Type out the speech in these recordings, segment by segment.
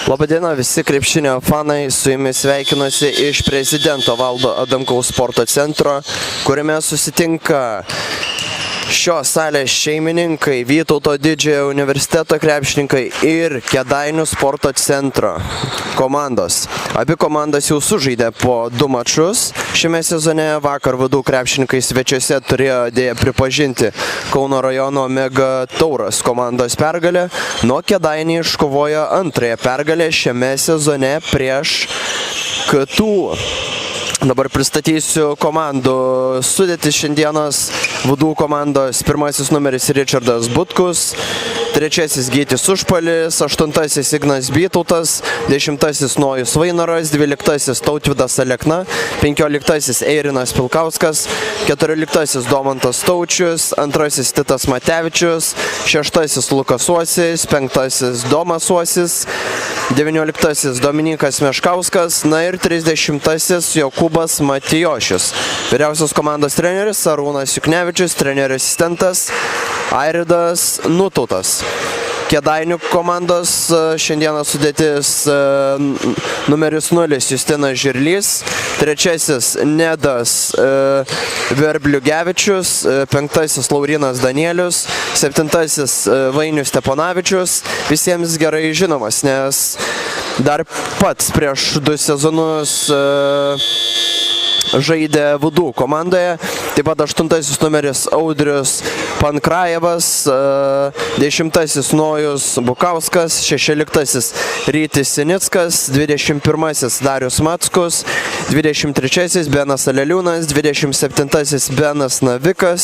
Labadiena visi krepšinio fanai, su jumis sveikinuosi iš prezidento Valdo Adamkaus sporto centro, kuriame susitinka šios salės šeimininkai, Vytauto didžiojo universiteto krepšininkai ir Kėdainių sporto centro komandos. Abi komandos jau sužaidė po 2 mačus šiame sezone. Vakar VDU krepšininkai svečiuose turėjo dėję pripažinti Kauno rajono Mega Taurus komandos pergalę, nuo Kėdainiai iškovojo antrąją pergalę šiame sezone prieš KTU. Dabar pristatysiu komandų sudėtį šiandienos. VDU komandos pirmasis numeris Ričardas Butkus, trečiasis Gytis Užpalis, 8-asis Ignas Bytautas, 10-asis Nojus Vainoras, 12-asis Tautvydas Alekna, 15-asis Eirinas Pilkauskas, 14-asis Domantas Taučius, 2-asis Titas Matevičius, 6-asis Lukas Uosis, 5-asis Domas Uosis, 19-asis Dominikas Meškauskas, na ir 30-asis Jokūbas Matijošius. Vyriausios komandos treneris Arūnas Juknevičius, trenerio asistentas Airidas Nutautas. Kėdainių komandos šiandieną sudėtis numeris 0 Justinas Žirlys, trečiasis Nedas Verbliugevičius, 5-asis Laurinas Danielius, 7-asis Vainius Steponavičius, visiems gerai žinomas, nes dar pats prieš 2 sezonus žaidė VDU komandoje. Taip pat 8-asis numeris Audrius Pankrajevas, 10-asis Nojus Bukauskas, 16-asis Rytis Sinickas, 21-asis Darius Mackus, 23-asis Benas Aleliūnas, 27-asis Benas Navikas,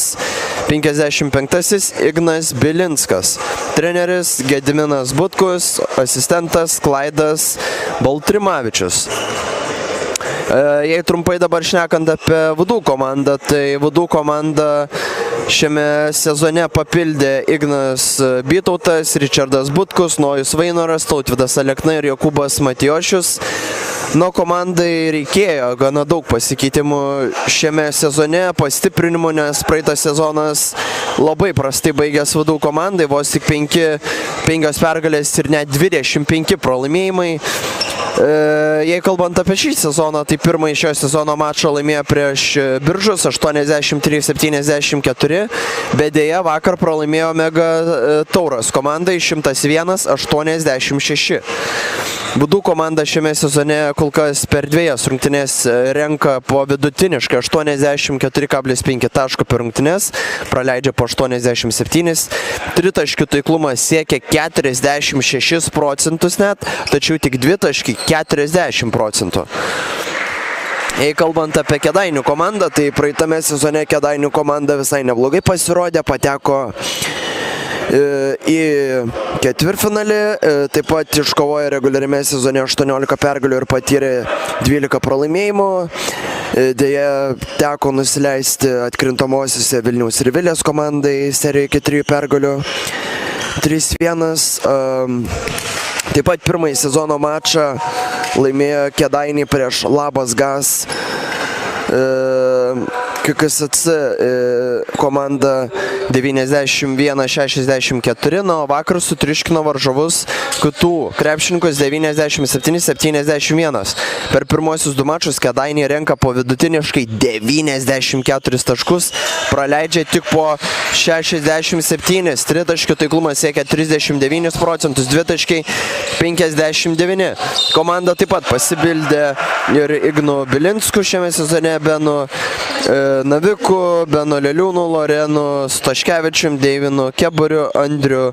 55-asis Ignas Bilinskas. Treneris Gediminas Butkus, asistentas Klaidas Baltrimavičius. Jei trumpai dabar šnekant apie VDU komandą, tai VDU komandą šiame sezone papildė Ignas Bytautas, Ričardas Butkus, Nojus Vainoras, Tautvydas Alekna ir Jokūbas Matijošius. Nuo komandai reikėjo gana daug pasikeitimų šiame sezone, pastiprinimų, nes praeitas sezonas labai prastai baigęs VDU komandai, vos tik 5 pergalės ir net 25 pralaimėjimai. Jei kalbant apie šį sezoną, tai pirmąjį šio sezono mačą laimėjo prieš Biržus 83-74, bet dėja vakar pralaimėjo Mega Taurus komandai 101-86. VDU komanda šiame sezone kol kas per 2 rungtynes renka po vidutiniškai 84,5 taško per rungtynes, praleidžia po 87, tritaškių taiklumas siekia 46% net, tačiau tik 2 taškai 40%. Jei kalbant apie Kėdainių komandą, tai praeitame sezone Kėdainių komanda visai neblogai pasirodė, pateko į ketvirtfinalį, taip pat iškovojo reguliariame sezone 18 pergalių ir patyrė 12 pralaimėjimų. Deja, teko nusileisti atkrintamosiose Vilniaus ir Vilės komandai serijoje 4 pergalių 3-1. Taip pat pirmąjį sezono mačą laimėjo Kėdainiai prieš Labas Gas KKSC komanda 91-64, o vakar sutriuškino varžovus KTU krepšininkus 97-71. Per pirmosius 2 mačus Kėdainiai renka po vidutiniškai 94 taškus, praleidžia tik po 67, tritaškių taiklumas siekia 39%, 2 taškai 59. Komanda taip pat pasibildė ir Ignu Bilinsku šiame sezone, Benu Naviku, Benu Leliūnu, Lorenu Staškevičium, Deivinu Keburiu, Andriu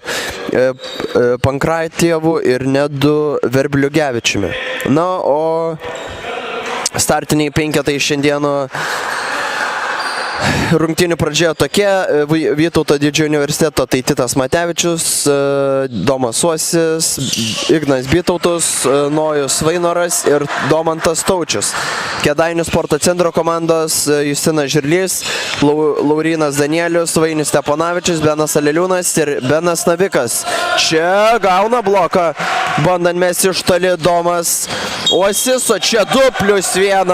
Pankrajtievu ir Nedu Verbliugevičiumi. Na, o startiniai 5 šiandieno rungtynių pradžioje tokie: Vytauto didžiojo universiteto tai Titas Matevičius, Domas Uosis, Ignas Bytautas, Nojus Vainoras ir Domantas Taučius. Kėdainių sporto centro komandos Justinas Žirlys, Laurinas Danielius, Vainis Steponavičius, Benas Aleliūnas ir Benas Navikas. Čia gauna bloką, bandant mesti iš toli Domas Uosis, o čia 2+1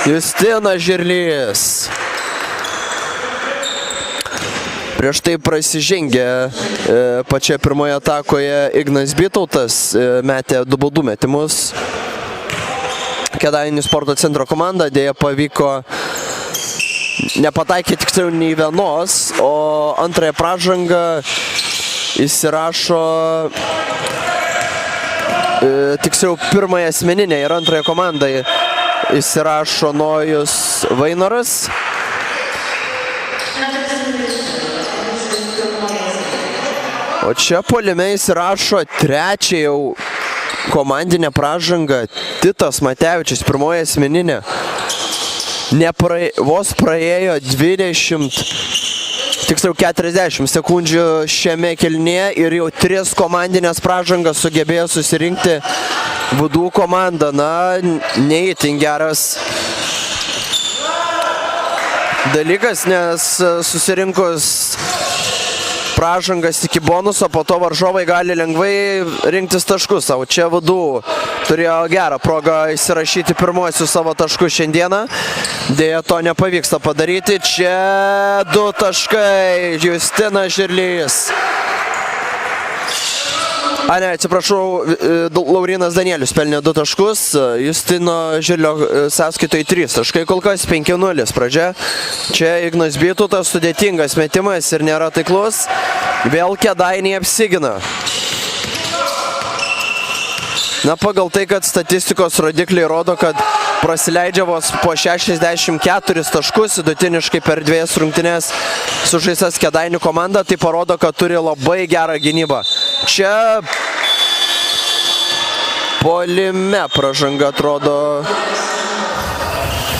Justinas Žirlys. Prieš tai prasižengė pačioje pirmoje atakoje Ignas Bytautas, metė 2 baudų metimus. Kėdainių sporto centro komanda dėja pavyko nepataikė tiksliau nei vienos, o antrąją pražangą įsirašo tiksliau pirmąją asmeninę ir antrąją komandą įsirašo Nojus Vainoras. O čia puolime įsirašo trečią jau komandinę pražangą Titas Matevičius, pirmoji asmeninė. Vos praėjo 40 sekundžių šiame kėlinyje ir jau 3 komandinės pražangas sugebėjo susirinkti VDU komanda. Na, neįtin geras dalykas, nes susirinkus pražangas iki bonuso, po to varžovai gali lengvai rinktis taškus. O čia VDU turėjo gerą progą įsirašyti pirmuosius savo taškus šiandieną. Deja, to nepavyksta padaryti. Čia 2 taškai. Justinas Žirlys. Atsiprašau, Laurinas Danielius pelnė 2 taškus. Justino Žirlio sąskaitoje 3 taškai, kol kas 5-0 pradžia. Čia Ignas Bytautas, sudėtingas metimas ir nėra taiklus. Vėl Kėdainiai apsigina. Na, pagal tai, kad statistikos rodikliai rodo, kad prasileidžia vos po 64 taškus vidutiniškai per 2 rungtynes sužaistas Kėdainių komanda, tai parodo, kad turi labai gerą gynybą. Čia puolime pražanga atrodo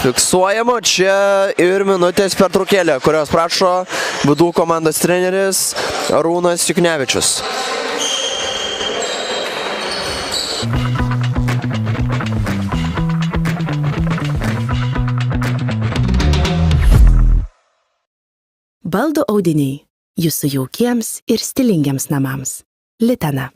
fiksuojama. Čia ir minutės pertraukėlė, kurios prašo VDU komandos treneris Arūnas Juknevičius. Baldų audiniai. Jūsų jaukiems ir stilingiams namams. Litana.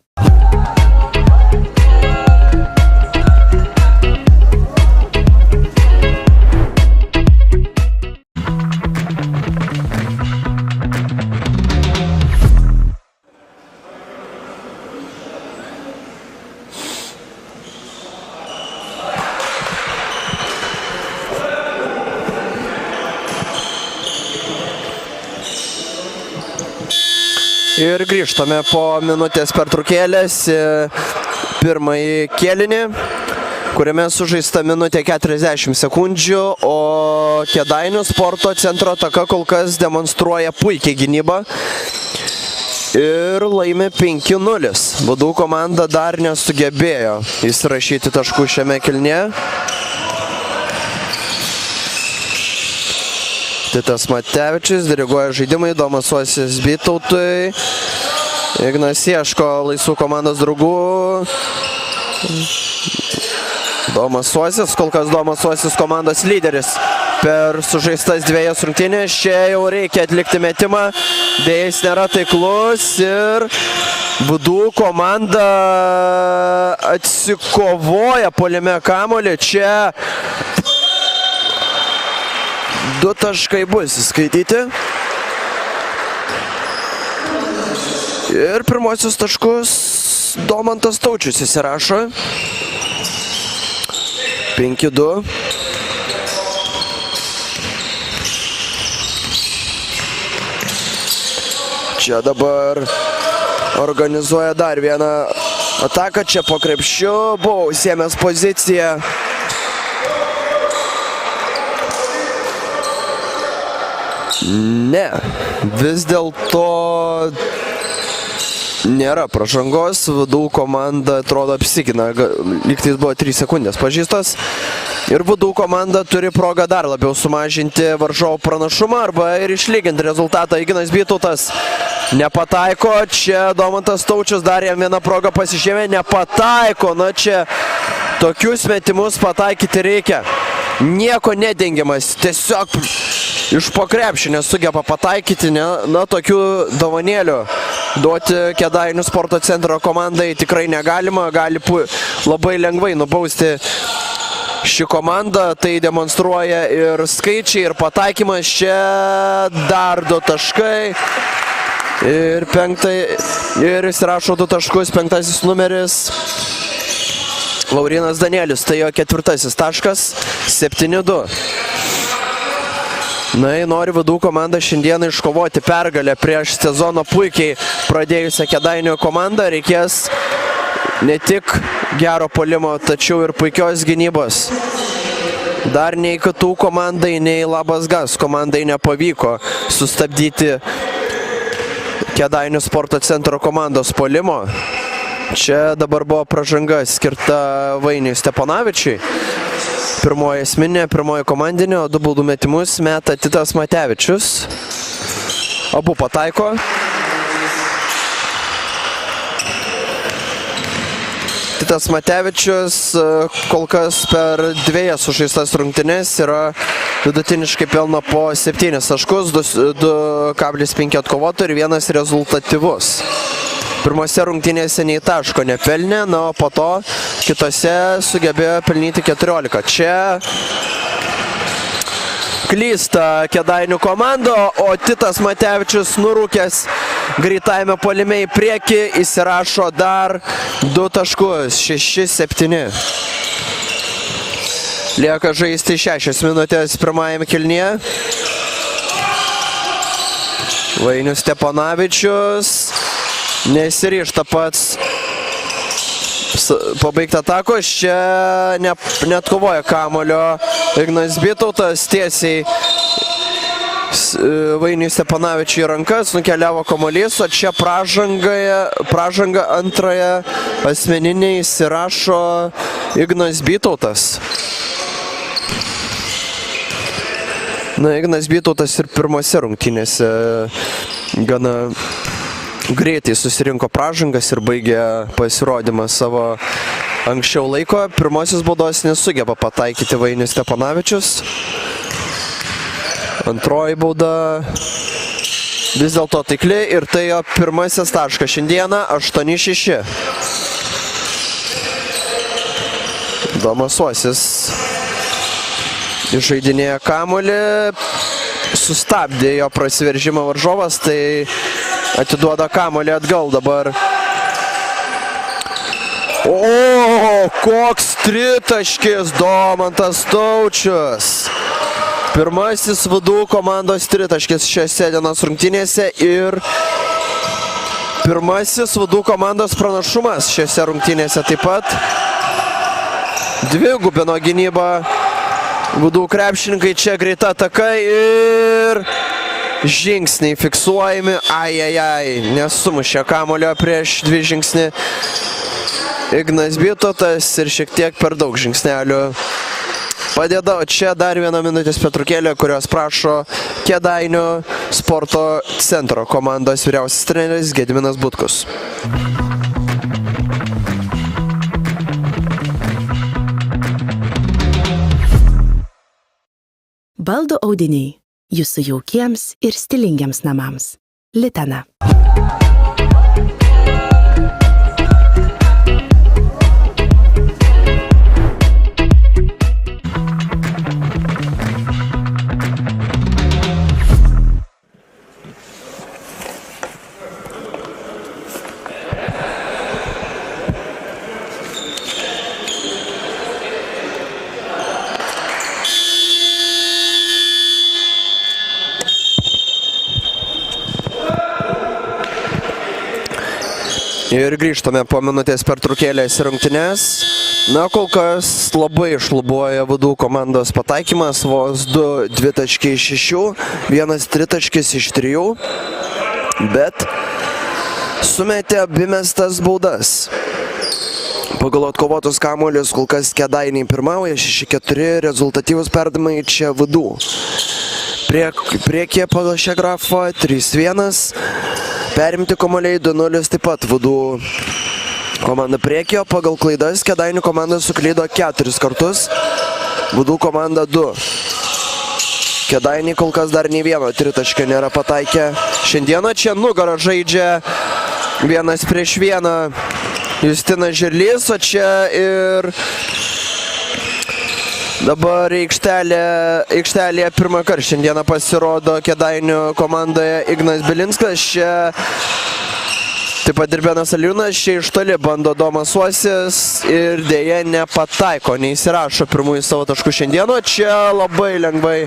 Ir grįžtame po minutės pertraukėlės pirmąjį kėlinį, kuriame sužaista minutė 40 sekundžių, o Kėdainių sporto centro ataka kol kas demonstruoja puikiai gynybą ir laimi 5-0. VDU komanda dar nesugebėjo įsirašyti taškų šiame kėlinyje. Titas Matevičius diriguoja žaidimai, Domas Uosis Bytautui. Ignas ieško laisvų komandos draugų. Domas Uosis, kol kas Domas Uosis komandos lyderis per sužaistas 2 rungtynės. Čia jau reikia atlikti metimą, deja jis nėra taiklus ir VDU komanda atsikovoja puolime kamuolį. Čia 2 taškai bus įskaityti. Ir pirmosius taškus Domantas Taučius įsirašo. 5-2. Čia dabar organizuoja dar vieną ataką. Čia po krepšiu buvo užsiėmęs poziciją. Ne, vis dėlto nėra pražangos. VDU komanda atrodo apsigina, lygtais buvo 3 sekundės pažįstos. Ir VDU komanda turi progą dar labiau sumažinti varžovų pranašumą arba ir išlyginti rezultatą. Ignas Bytautas nepataiko. Čia Domantas Taučius dar jam vieną progą pasižėmė, nepataiko. Na, čia tokius metimus pataikyti reikia. Nieko nedengiamas, tiesiog iš po krepšio nesugeba pataikyti. Na, tokių dovanėlių duoti Kėdainių sporto centro komandai tikrai negalima. Gali labai lengvai nubausti ši komanda, tai demonstruoja ir skaičiai, ir pataikymas. Čia dar 2 taškai. Ir jis rašo 2 taškus, 5 numeris. Laurinas Danielis, tai jo 4 taškas, 7-2. Na, nori Vadų komanda šiandieną iškovoti pergalę prieš sezono puikiai pradėjusią Kėdainių komandą. Reikės ne tik gero puolimo, tačiau ir puikios gynybos. Dar nei KTU komandai, nei Labas Gas komandai nepavyko sustabdyti Kėdainių sporto centro komandos puolimo. Čia dabar buvo pražanga skirta Vainiui Steponavičiui. Pirmoji esminė, pirmoji komandinė, o 2 baudų metimus meta Titas Matevičius. Abu pataiko. Titas Matevičius kol kas per 2 sužaistas rungtynes yra vidutiniškai pelno po 7 taškus, 2,5 atkovotų ir 1 rezultatyvus. Pirmose rungtynėse nei taško nepelnė, na, o po to kitose sugebėjo pelnyti 14. Čia klysta Kėdainių komanda, o Titas Matevičius nurūkęs greitajame puolime į priekį įsirašo dar 2 taškus, 6-7. Lieka žaisti 6 minutės pirmajame kėlinyje. Vainius Steponavičius nesiryžta pats pabaigti atakos. Čia net kovoja kamuolio Ignas Bitautas, tiesiai Vainiui Steponavičiui rankas nukeliavo kamuolys, o čia pražanga antrąją asmeninį įsirašo Ignas Bitautas. Na, Ignas Bitautas ir pirmose rungtynėse gana greitai susirinko pražangas ir baigė pasirodymą savo anksčiau laiko. Pirmosios baudos nesugeba pataikyti Vainius Steponavičius. Antroji bauda vis dėlto taikli ir tai jo pirmasis taškas šiandieną, 8-6. Domas Uosis išžaidinėja kamuolį, sustabdė jo prasiveržimą varžovas, tai atiduoda kamuolį atgal dabar. O, koks tritaškis Domantas Taučius. Pirmasis Vadų komandos tritaškis šiose dienos rungtynėse ir pirmasis Vadų komandos pranašumas šiose rungtynėse taip pat. Dvigubino gynybą Vadų krepšininkai, čia greita ataka ir žingsniai fiksuojami. Nesumušė kamuolio prieš 2 žingsnį Ignas Bitautas ir šiek tiek per daug žingsnelių padeda. O čia dar 1 minutės pertraukėlė, kurios prašo Kėdainių sporto centro komandos vyriausias treneris Gediminas Butkus. Baldų audiniai. Jūsų jaukiems ir stilingiams namams. Litana. Ir grįžtame po minutės pertraukėlės į rungtynes. Na, kol kas labai šlubuoja Vadų komandos pataikymas, vos 2 dvitaškiai iš 6, 1 tritaškis iš 3, bet sumetė abi mestas baudas. Pagal atkovotus kamuolius kol kas Kėdainiai pirmauja, 6-4, rezultatyvus perdavimai čia Vadų. Priekyje pagal šią grafą 3-1. Perimti kamuoliai 2-0 taip pat Vadų komanda priekyje, pagal klaidas Kėdainių komanda suklydo 4 kartus, Vadų komanda 2. Kėdainiai kol kas dar nei vieno tritaškio nėra pataikę. Šiandieną čia nugarą žaidžia 1 prieš 1 Justinas Žirlys, o čia ir Dabar aikštelėje pirmą kartą šiandieną pasirodo Kėdainių komandoje Ignas Bilinskas. Čia taip pat ir Benas Aliūnas. Čia iš toli bando Domas Uosis ir dėja nepataiko, neįsirašo pirmųjų savo taškų šiandieną. Čia labai lengvai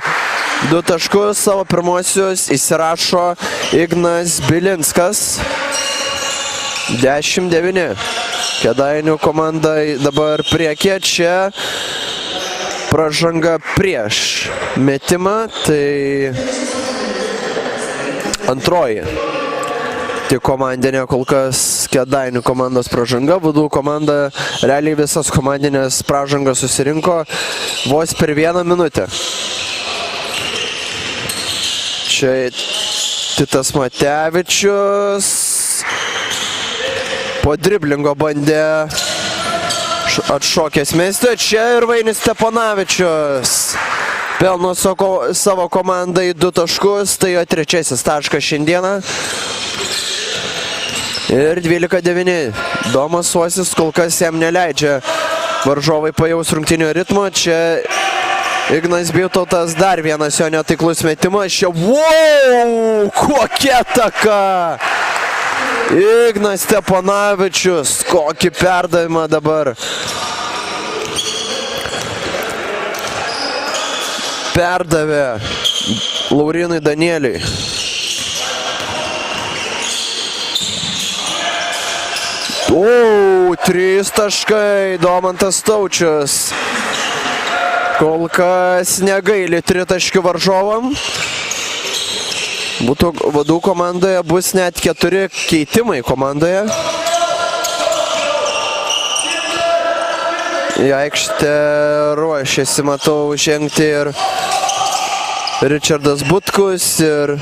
2 taškus savo pirmosius įsirašo Ignas Bilinskas. 10-9. Kėdainių komandai dabar priekyje. Čia pražanga prieš metimą, tai antroji. Tik komandinė kol kas Kėdainių komandos pražanga. VDU komanda realiai visas komandinės pražangas susirinko vos per 1 minutę. Čia Titas Matevičius po driblingo bandė atšokęs mesti. Čia ir Vainis Steponavičius pelno savo komandai 2 taškus, tai jo 3. taškas šiandieną. Ir 12-9. Domas Uosis kol kas jam neleidžia varžovai pajaus rungtynių ritmo. Čia Ignas Bitautas, dar vienas jo netaiklus metimas. Čia, wow, kokia ataka! Ignas Steponavičius, kokį perdavimą dabar. Perdavė Laurinui Danieliui. O, 3 taškai, Domantas Taučius. Kol kas negaili 3 taškių varžovam. VDU komandoje bus net 4 keitimai komandoje. Į aikštę ruošiasi, matau, žengti ir Ričardas Butkus ir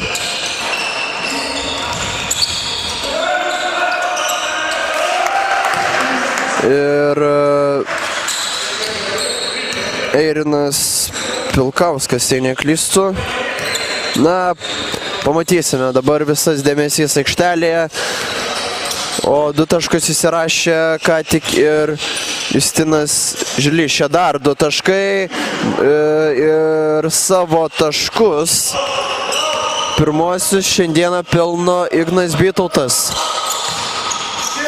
Eirinas Pilkauskas, jei neklystu. Na, pamatysime, dabar visas dėmesys aikštelėje. O 2 taškus įsirašė ką tik ir Justinas Žilys. Čia dar 2 taškai ir savo taškus pirmosius šiandieną pelno Ignas Bitautas.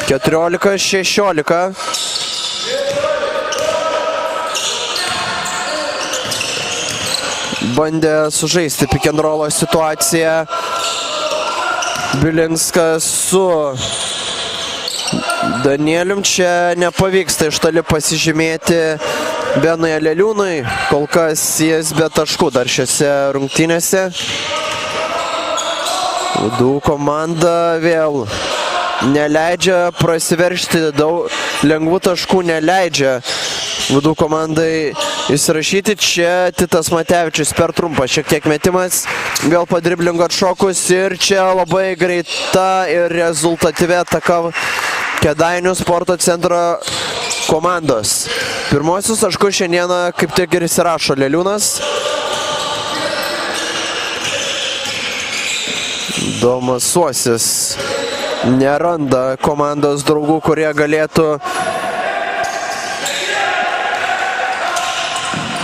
14-16. Bandė sužaisti pick and rollo situaciją Bilinskas su Danielium. Čia nepavyksta iš toli pasižymėti Benui Aleliūnui. Kol kas jis be taškų dar šiose rungtynėse. VDU komanda vėl neleidžia prasiveržti, daug lengvų taškų neleidžia VDU komandai įsirašyti. Čia Titas Matevičius per trumpą šiek tiek metimas, vėl po driblingo atšokus ir čia labai greita ir rezultatyvi ataka Kėdainių sporto centro komandos. Pirmosius taškus šiandieną kaip tik ir įsirašo Leliūnas. Domas Uosis neranda komandos draugų, kurie galėtų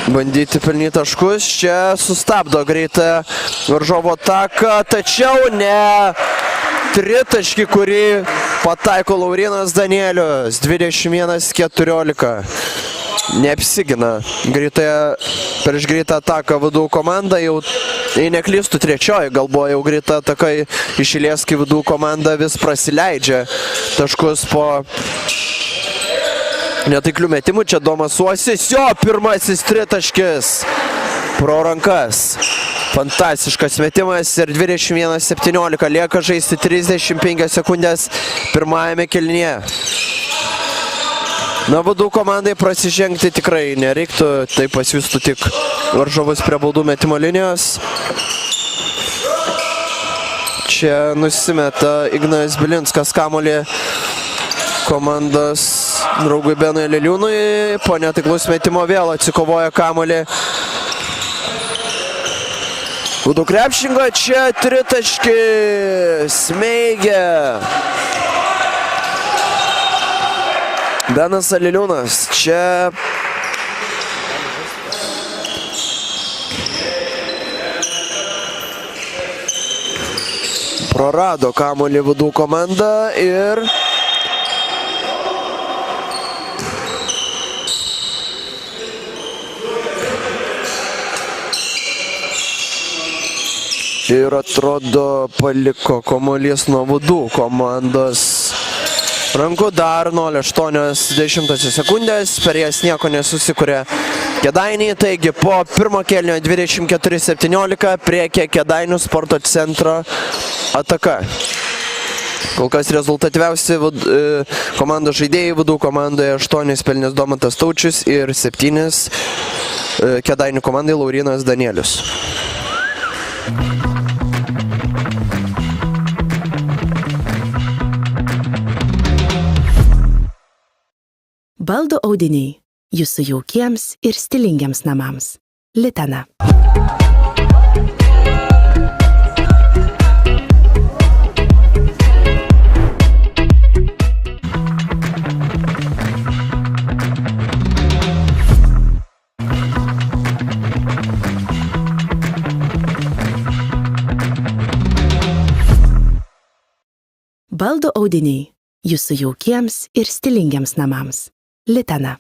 bandyti pelnyti taškus. Čia sustabdo greitą varžovo ataką, tačiau ne tritaškį, kurį pataiko Laurinas Danielius. 21-14. Neapsigina prieš greitą ataką VDU komanda. Jau, jei neklystų, 3. gal buvo jau greita ataka iš eilės, kai VDU komanda vis prasileidžia taškus po netaiklių metimų. Čia Domas Uosis, jo pirmasis tritaškis pro rankas. Fantastiškas metimas ir 21-17. Lieka žaisti 35 sekundės pirmajame kėlinyje. Na, VDU komandai prasižengti tikrai nereiktų, tai pasijustų tik varžovus prie baudų metimo linijos. Čia nusimeta Ignas Bilinskas kamuolį komandos draugui Benui Aleliūnui. Po netaiklaus metimo vėl atsikovoja kamuolį VDU krepšininko. Čia tritaškis smeigia Benas Aleliūnas. Čia Prarado kamuolį Vudų komanda ir atrodo paliko kamuolys nuo Vudų komandos rankų. Dar 0,8 sekundės, per jas nieko nesusikuria Kėdainiai, taigi po pirmo kėlinio 24-17 priekė Kėdainių sporto centro ataka. Kol kas rezultatyviausi komandos žaidėjai Vudų komandoje 8 pelnęs Domantas Taučius ir 7 Kėdainių komandai Laurynas Danielius. Baldų audiniai jūsų jaukiems ir stilingiams namams. Litana. Baldų audiniai jūsų jaukiems ir stilingiams namams. Litana.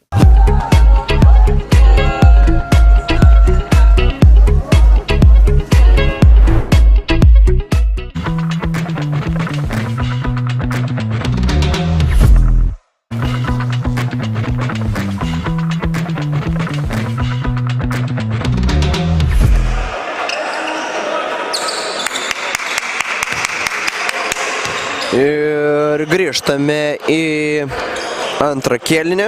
Ir grįžtame į antrą kėlinį,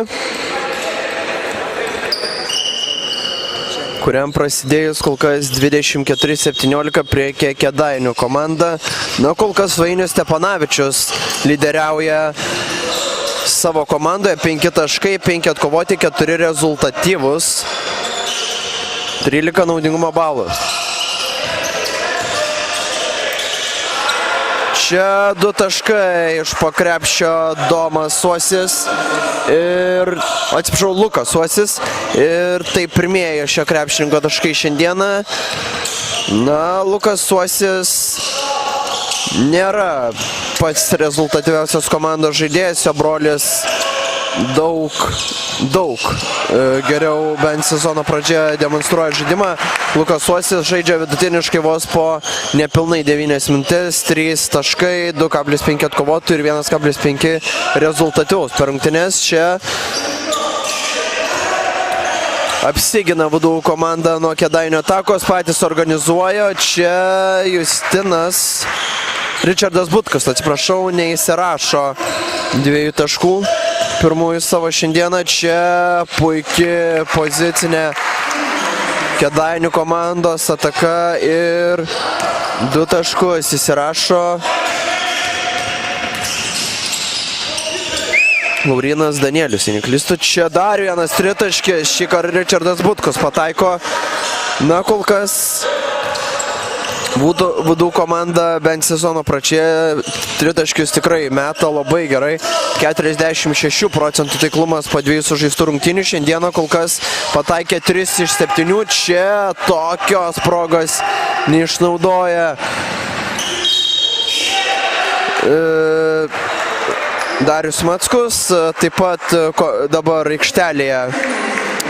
kuriam prasidėjus kol kas 24-17 priekė Kėdainių komanda. Na, kol kas Vainius Stepanavičius lyderiauja savo komandoje, 5 taškai, 5 atkovoti, 4 rezultatyvus, 13 naudingumo balų. Čia 2 taškai iš po krepšio Domas Suosis ir, atsiprašau, Lukas Suosis. Ir tai pirmieji šio krepšininko taškai šiandieną. Na, Lukas Suosis nėra pats rezultatyviausias komandos žaidėjas, jo brolis daug geriau bent sezono pradžioje demonstruoja žaidimą. Lukas Suosis žaidžia vidutiniškai vos po nepilnai 9 minutės, 3 taškai, 2,5 atkovotų ir 1,5 rezultatyvus per rungtynes. Čia apsigina Vudų komanda nuo Kėdainių atakos, patys organizuoja. Čia Justinas Ričardas Butkus, atsiprašau, neįsirašo 2 taškų. Pirmųjų savo šiandieną. Čia puikiai pozicinė Kėdainių komandos ataka ir 2 taškus įsirašo Laurynas Danielius. Jei neklystu, čia dar vienas tritaškis, šį kartą Ričardas Butkus pataiko. Na, kol kas Vudų komanda bent sezono pradžioje tritaškius tikrai meta labai gerai. 46% taiklumas po 2 sužaistų rungtynių. Šiandieną kol kas pataikė 3 iš 7. Čia tokios progos neišnaudoja Darius Mackus. Taip pat dabar aikštelėje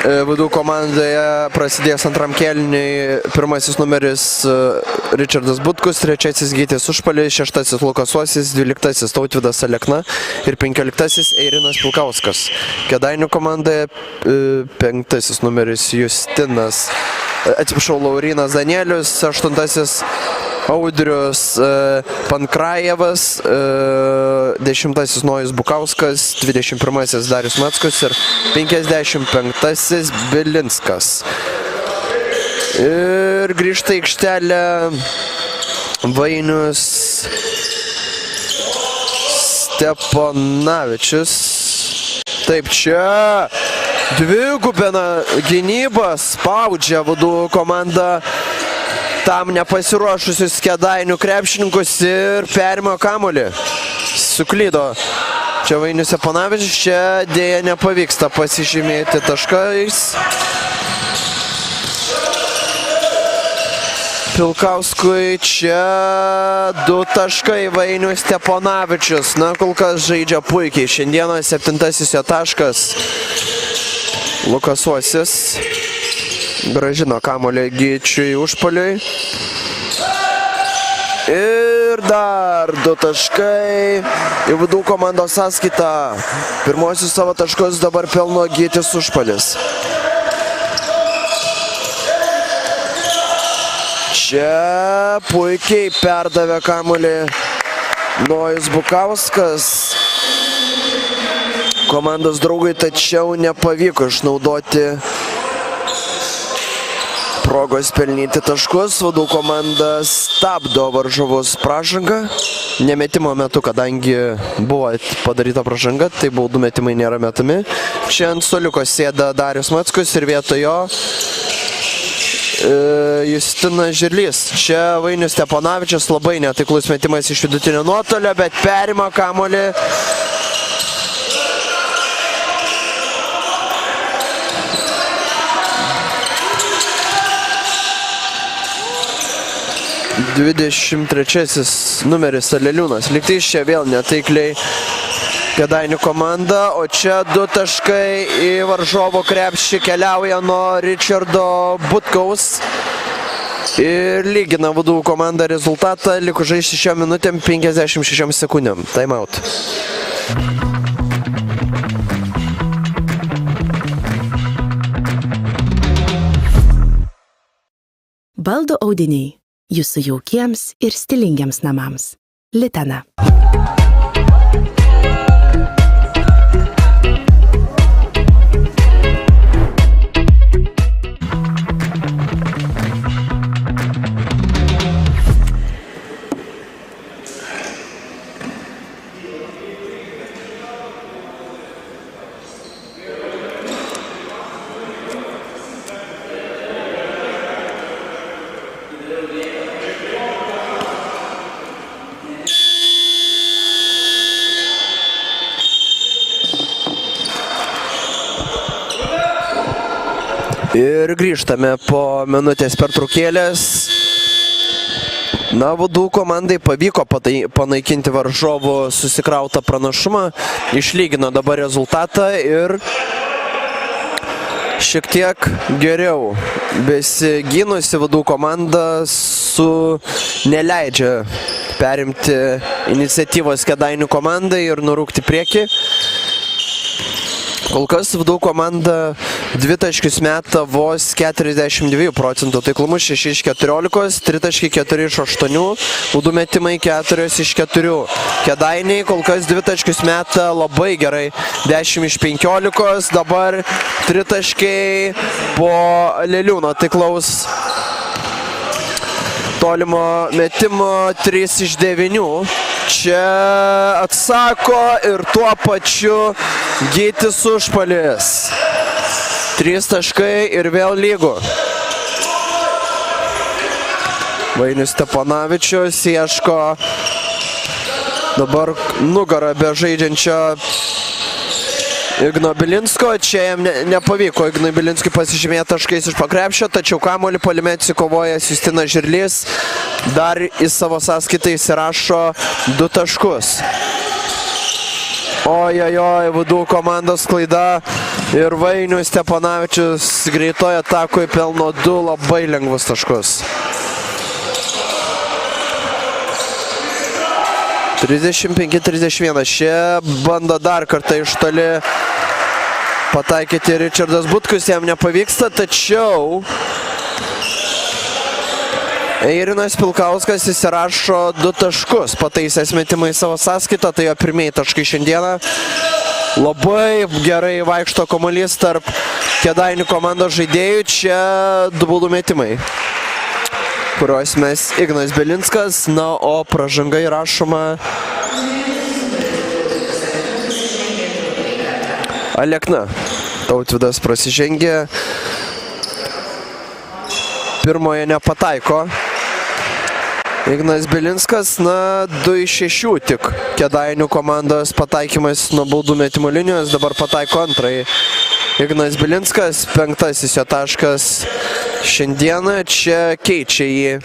Vudų komandoje prasidėjęs antram kėliniui pirmasis numeris Ričardas Butkus, 3 Gytis Užpalis, 6 Lukas Suosis, 12 Tautvydas Alekna ir 15 Eirinas Pilkauskas. Kėdainių komandoje 5 numeris Justinas, atsiprašau, Laurynas Danielius, 8 Audrius Pankrajevas, 10 Nojus Bukauskas, 21 Darius Mackus ir 55 Bilinskas. Ir grįžta į aikštelę Vainius Stepanavičius. Taip, čia dvigubina gynybą, spaudžia Vudų komanda tam nepasiruošusius Kėdainių krepšininkus ir perėmė kamuolį. Suklydo čia Vainius Stepanavičius, čia dėja nepavyksta pasižymėti taškais. Pilkauskui čia 2 taškai, Vainius Steponavičius. Na, kol kas žaidžia puikiai. Šiandieną 7-asis jo taškas. Lukas Uosis grąžino kamuolį Gyčiui užpuoliui. Ir dar 2 taškai į Vydų komandos sąskaitą. Pirmosius savo taškus dabar pelno Gytis užpuolis. Čia puikiai perdavė kamuolį Nojus Bukauskas komandos draugui, tačiau nepavyko išnaudoti progos pelnyti taškus. Vydų komanda stabdo varžovus pražangą. Nemetimo metu, kadangi buvo padaryta pražanga, tai baudų metimai nėra metami. Čia ant suoliuko sėda Darius Mackus ir vietoj jo Justinas Žirlys. Čia Vainius Steponavičius, labai netaiklus metimas iš vidutinio nuotolio, bet perima kamuolį (23) numeris Aleliūnas. Lygtais čia vėl netaikliai Kėdainių komanda, o čia 2 taškai į varžovo krepšį keliauja nuo Richardo Butkaus ir lygina Vydų komanda rezultatą, likus žaisti 6 minutėm 56 sekundėm. Time out. Baldų audiniai. Jūsų jaukiems ir stilingiams namams. Litana. Ir grįžtame po minutės pertraukėlės. Na, Vydų komandai pavyko panaikinti varžovų susikrautą pranašumą, išlygino dabar rezultatą ir šiek tiek geriau besigynusi Vydų komanda neleidžia perimti iniciatyvos Kėdainių komandai ir nurūkti priekį. Kol kas Vydų komanda 2 taškius meta vos 42% taiklumu, 6 iš 14, 3 taškai 4 iš 8, Vydų metimai 4 iš 4. Kėdainiai kol kas 2 taškius meta labai gerai, 10 iš 15, dabar 3 taškai po Aleliūno taiklaus tolimo metimo, 3 iš 9. Čia atsako ir tuo pačiu Gytis užpuolis. 3 taškai ir vėl lygu. Vainius Steponavičius ieško dabar nugarą be žaidžiančio Igno Bilinsko. Čia jam nepavyko Ignui Bilinskui pasižymėti taškais iš pakrepšio, tačiau kamuolį puolime atsikovojęs Justinas Žirlys dar į savo sąskaitą įsirašo 2 taškus. Ojojoj, Vydų komandos klaida ir Vainius Steponavičius greitoje atakoje pelno 2 labai lengvus taškus. 35-31. Šie bando dar kartą iš toli pataikyti Richardas Butkus, jam nepavyksta, tačiau Eirinas Pilkauskas įsirašo 2 taškus, pataisęs metimą į savo sąskaitą, tai jo pirmieji taškai šiandieną. Labai gerai vaikšto kamuolys tarp Kėdainių komandos žaidėjų, čia 2 baudų metimai, kuriuos mes Ignas Bilinskas, na, o pražanga įrašoma Alekna. Tautvydas prasižengė, pirmoje nepataiko Ignas Bilinskas, na, 2 iš 6 tik Kėdainių komandos pataikymas nuo baudų metimo linijos, dabar pataiko antrąjį Ignas Bilinskas, 5 jo taškas šiandieną, čia keičia jį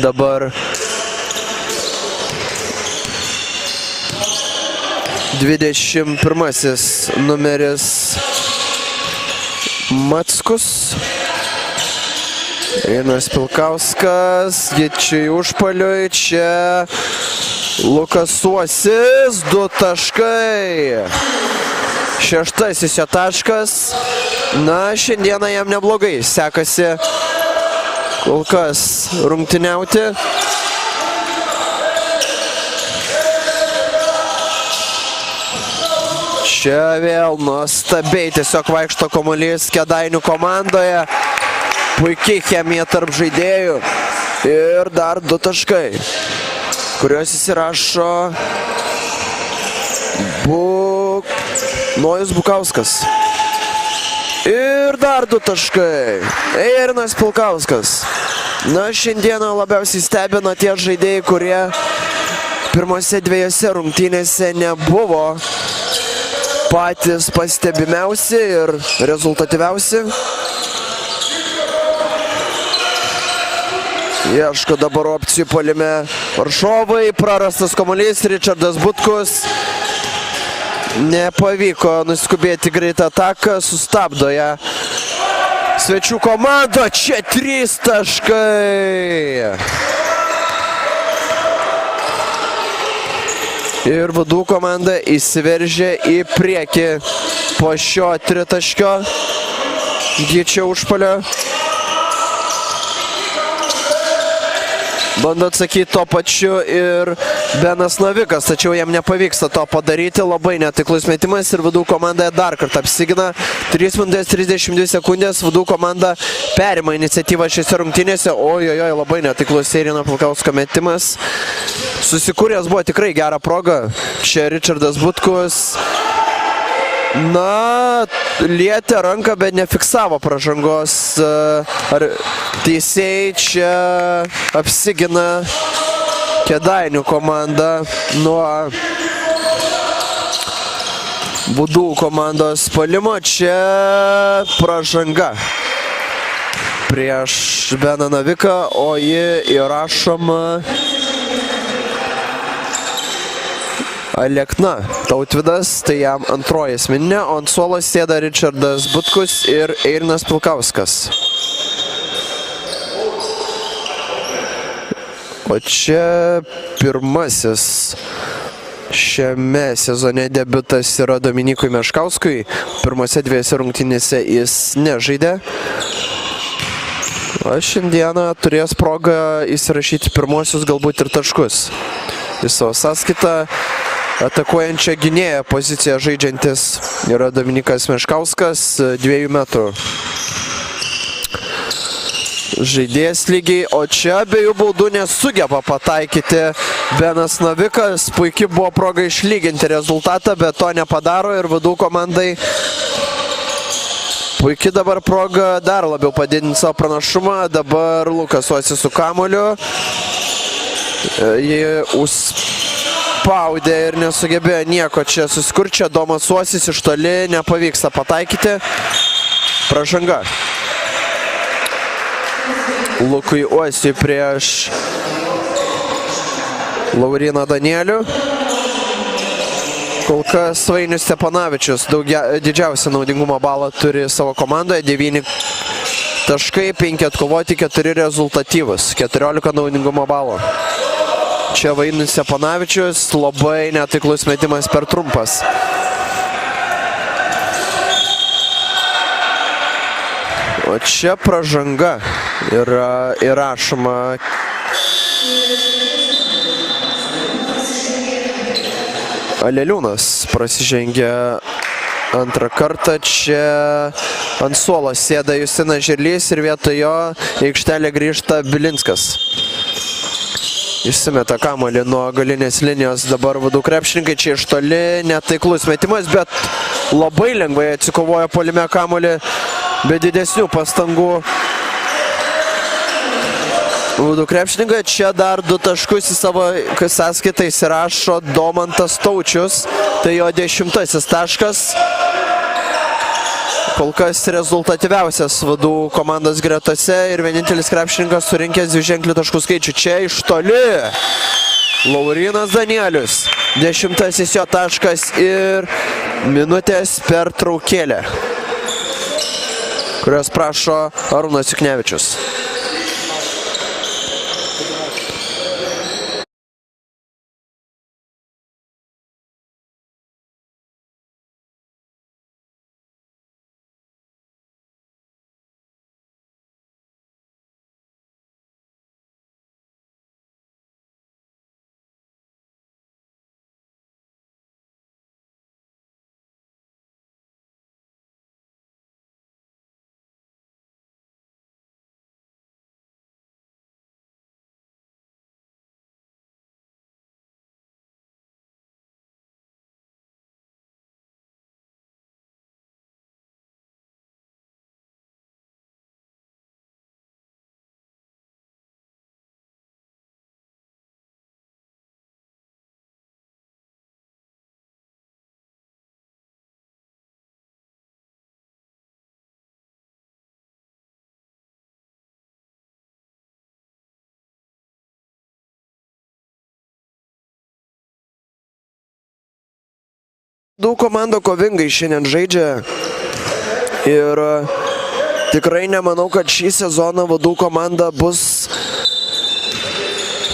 dabar 21 numeris Mackus. Ignas Pilkauskas, Gičiui užpaliui, čia Lukas Uosis, 2 taškai. 6 jo taškas. Na, šiandieną jam neblogai sekasi kol kas rungtyniauti. Čia vėl nuostabiai tiesiog vaikšto kamuolys Kėdainių komandoje. Puikiai chemija tarp žaidėjų. Ir dar 2 taškai, kuriuos įsirašo Nojus Bukauskas. Ir dar 2 taškai. Ignas Pilkauskas. Na, šiandieną labiausiai stebina tie žaidėjai, kurie pirmose 2 rungtynėse nebuvo patys pastebimiausi ir rezultatyviausi. Ieško dabar opcijų puolime varžovai. Prarastas kamuolys, Ričardas Butkus. Nepavyko nuskubėti greitą ataką, sustabdo ją svečių komanda. Čia 3 taškai. Ir Vudų komanda įsiveržė į priekį po šio 3 taškio Gyčio užpalio. Bando atsakyti to pačiu ir Benas Navikas, tačiau jam nepavyksta to padaryti. Labai netiklus metimas ir Vudų komanda dar kartą apsigina. 3 minutės 32 sekundės. Vudų komanda perima iniciatyvą šiose rungtynėse. Ojojoj, labai netiklus Igno Pilkausko metimas. Susikūręs buvo tikrai gerą progą. Čia Ričardas Butkus. Na, lietė ranką, bet nefiksavo pražangos. Ar teisėjai čia apsigina Kėdainių komanda nuo Vudų komandos puolimo. Čia pražanga prieš Beną Naviką, o ji įrašoma Alekna Tautvydas, tai jam antroji asmeninė, o ant suolo sėda Ričardas Butkus ir Ignas Pilkauskas. O čia pirmasis šiame sezone debiutas yra Dominykui Meškauskui. Pirmose 2 rungtynėse jis nežaidė. O šiandieną turės progą įsirašyti pirmosius galbūt ir taškus į savo sąskaitą. Atakuojančią gynėją poziciją žaidžiantis yra Dominikas Meškauskas, 2 metrų žaidėjas lygiai, o čia abiejų baudų nesugeba pataikyti Benas Navikas. Puikiai buvo proga išlyginti rezultatą, bet to nepadaro ir Vudų komandai puikiai dabar proga dar labiau padidinti savo pranašumą. Dabar Lukas Uosis su kamuoliu. Jį spaudė ir nesugebėjo nieko čia susikurti. Domas Uosis iš toli nepavyksta pataikyti. Pražanga Lukui Uosiui prieš Lauryną Danielių. Kol kas Vainius Stepanavičius didžiausią naudingumo balą turi savo komandoje. 9 taškai, 5 atkovoti, 4 rezultatyvus. 14 naudingumo balo. Čia Vainius Stepanavičius, labai netiklus metimas per trumpas. O čia pražanga yra įrašoma Aleliūnas. Prasižengia antrą kartą. Čia ant suolo sėda Justinas Žirlys ir vietoj jo į aikštelę grįžta Bilinskas. Išsimeta kamuolį nuo galinės linijos. Dabar Vudų krepšininkai čia iš toli. Netaiklus metimas, bet labai lengvai atsikovoja puolime kamuolį be didesnių pastangų. Vudų krepšininkai čia dar 2 taškus į savo sąskaitą įsirašo Domantas Taučius. Tai jo 10. taškas. kol kas rezultatyviausias Vadų komandos gretose ir vienintelis krepšininkas surinkęs dviženklių taškų skaičių. Čia iš toli Laurynas Danielius. 10 jo taškas ir minutės pertraukėlė, kurios prašo Arūnas Juknevičius. Vadų komanda kovingai šiandien žaidžia ir tikrai nemanau, kad šį sezoną Vadų komanda bus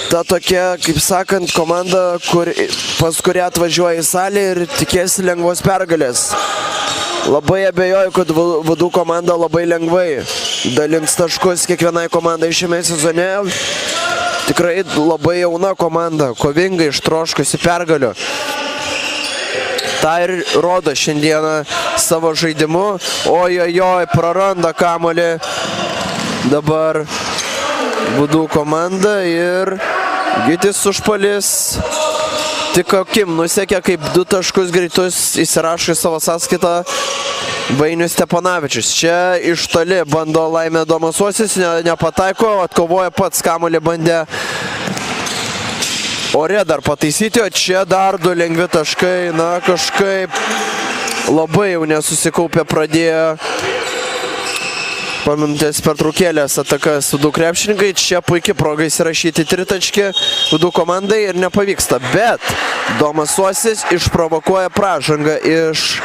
ta tokia, kaip sakant, komanda, pas kurią atvažiuoja į salę ir tikėsi lengvos pergalės. Labai abejoju, kad Vadų komanda labai lengvai dalins taškus kiekvienai komandai šiame sezone. Tikrai labai jauna komanda, kovingai ištroškusi pergalių. Ta ir rodo šiandieną savo žaidimu. Ojojoj, praranda kamuolį dabar Vadų komanda ir Gytis Užpalis tik akim nusekė, kaip 2 taškus greitus įsirašo į savo sąskaitą Vainius Steponavičius. Čia iš toli bando Laimė Domas Uosis, nepataiko, atkovoja pats kamuolį, bandė ore dar pataisyti, o čia dar 2 lengvi taškai. Na, kažkaip labai jau nesusikaupė, pradėjo po minutės pertraukėlės atakas Vadų krepšininkai. Čia puikiai proga įsirašyti tritaškį Vadų komandai ir nepavyksta. Bet Domas Uosis išprovokuoja pražangą iš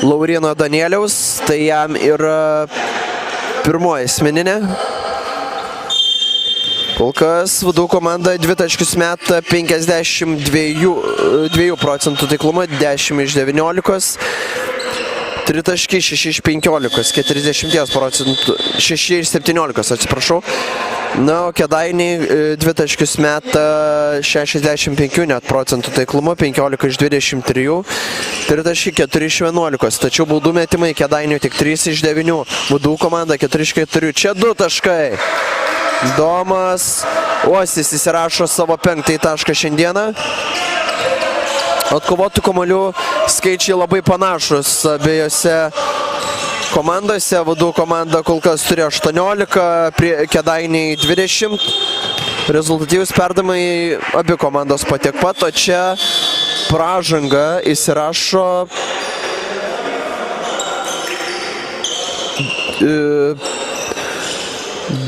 Lauryno Danieliaus. Tai jam yra pirmoji asmeninė. Kol kas Vadų komanda 2 taškus meta 52 procentų taiklumą, 10 iš 19. 3 taškai 6 iš 15, 40 procentų, 6 iš 17, atsiprašau. Na, o Kėdainiai 2 taškus meta 65 net procentų taiklumo, 15 iš 23, 3 taškai 4 iš 11. Tačiau baudų metimai Kėdainių tik 3 iš 9. Vadų komanda 4 iš 4. Čia 2 taškai. Domas Uosis įsirašo savo 5 tašką šiandieną. Atkovotų kamuolių skaičiai labai panašus abiejose komandose. Vadų komanda kol kas turi 18, Kėdainiai 20. Rezultatyvūs perdavimai abi komandos tiek pat, o čia pražanga įsirašo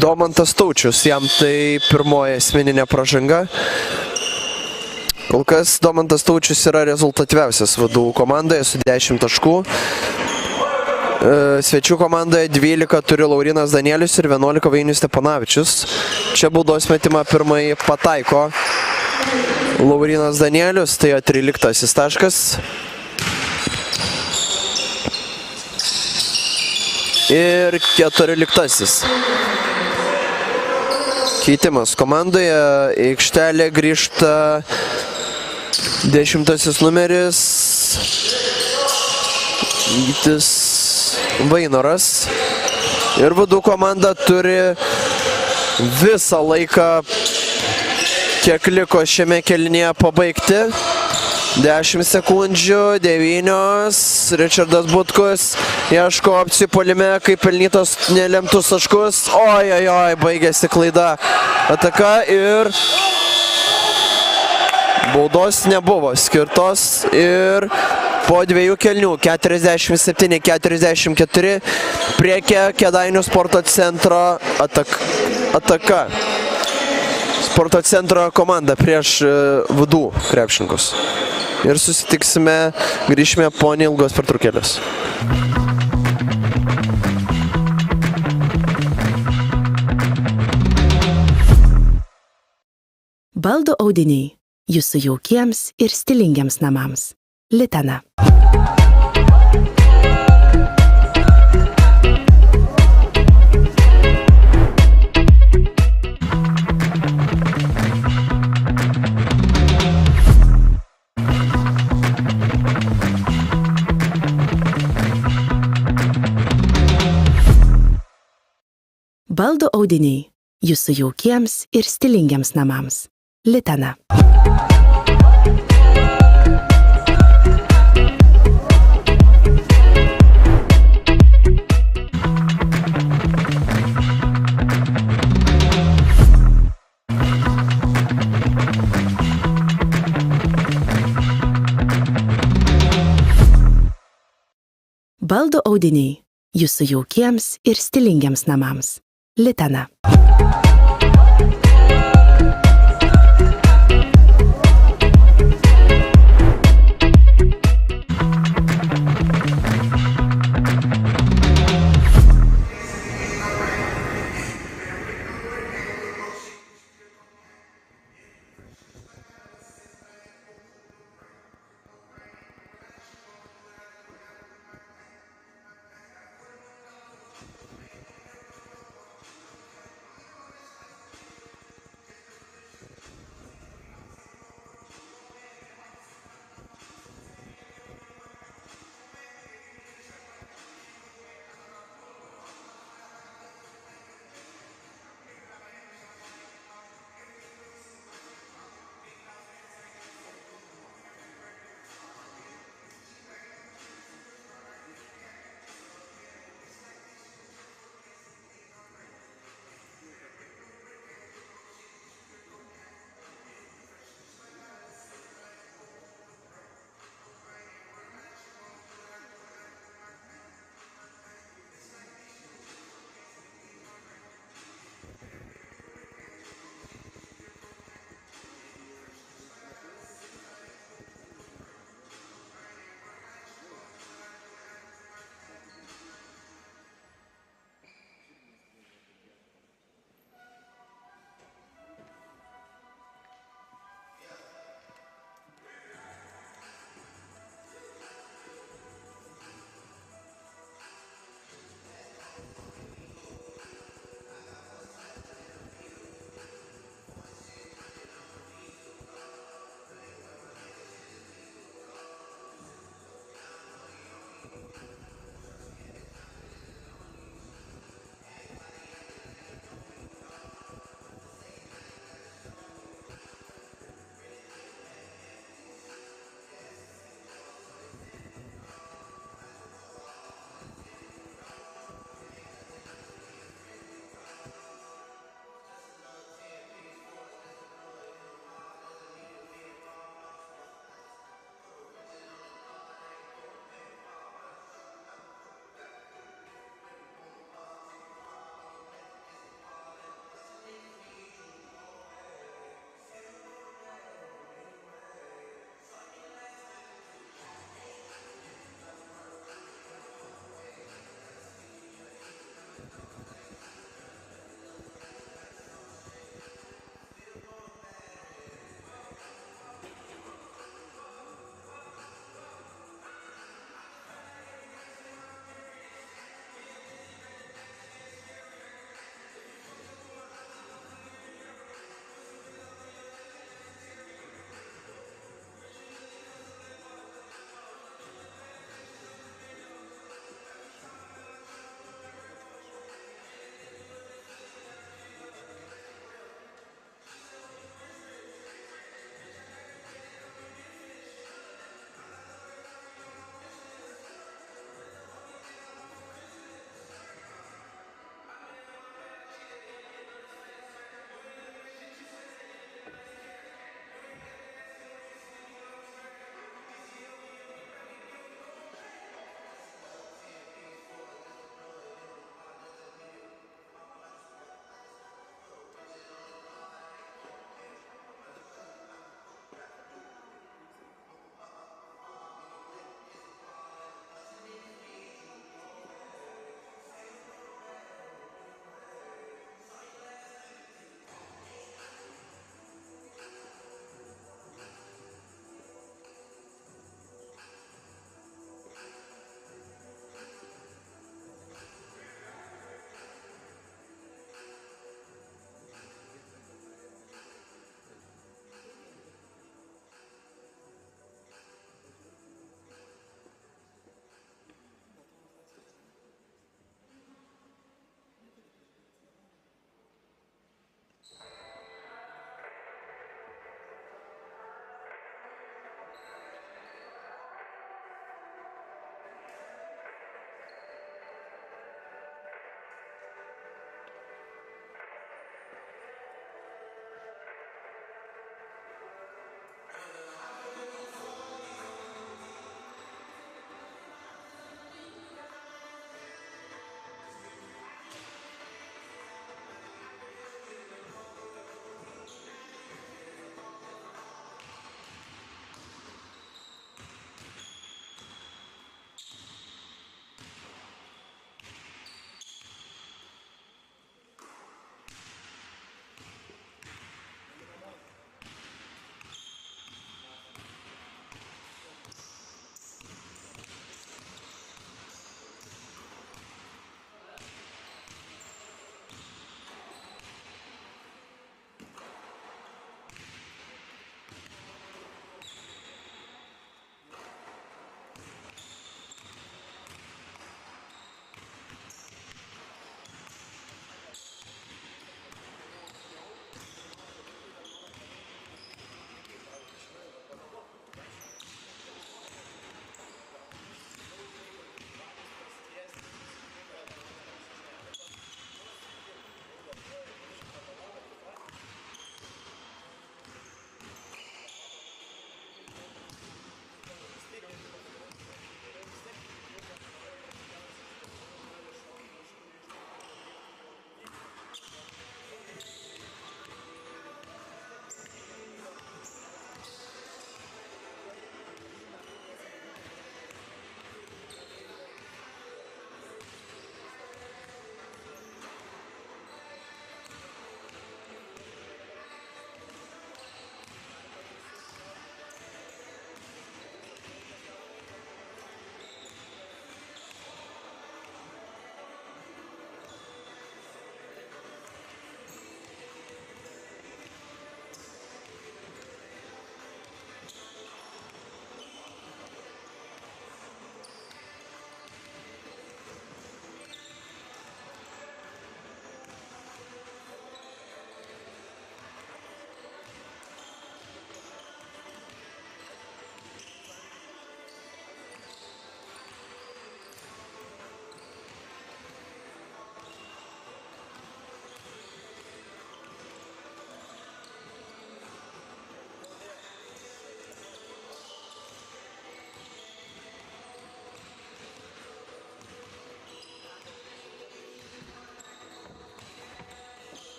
Domantas Taučius, jam tai pirmoji asmeninė pražanga. Kol kas Domantas Taučius yra rezultatyviausias Vadų komandoje su 10 taškų. Svečių komandoje 12 turi Laurynas Danielius ir 11 Vainius Steponavičius. Čia baudos metimą pirmąjį pataiko Laurynas Danielius, tai 13 taškas. Ir 14. Keitimas komandoje, į aikštelę grįžta 10 numeris Gytis Vainoras. Ir Vadų komanda turi visą laiką, kiek liko šiame kėlinyje, pabaigti. 10 sekundžių, 9. Ričardas Butkus ieško opcijų puolime, kaip pelnytos nelemtus taškus. Ojojoj, baigėsi klaida. Ataka ir baudos nebuvo skirtos ir Po 2 kelnių 47-44 priekė Kėdainių sporto centro ataka. Sporto centro komanda prieš Vudų krepšininkus. Ir susitiksime, grįšime po neilgos pertraukėlės. Baldų audiniai jūsų jaukiems ir stilingiams namams. Litana. Baldų audiniai jūsų jaukiems ir stilingiams namams. Litana. Baldų audiniai jūsų jaukiems ir stilingiams namams. Litana.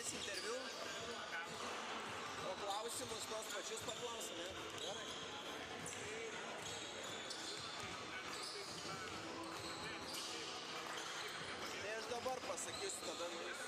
tęs interviu. O klausimus tos pačius paklausim, ne? Gerai. Tai aš dabar pasakysiu, tada nueisiu.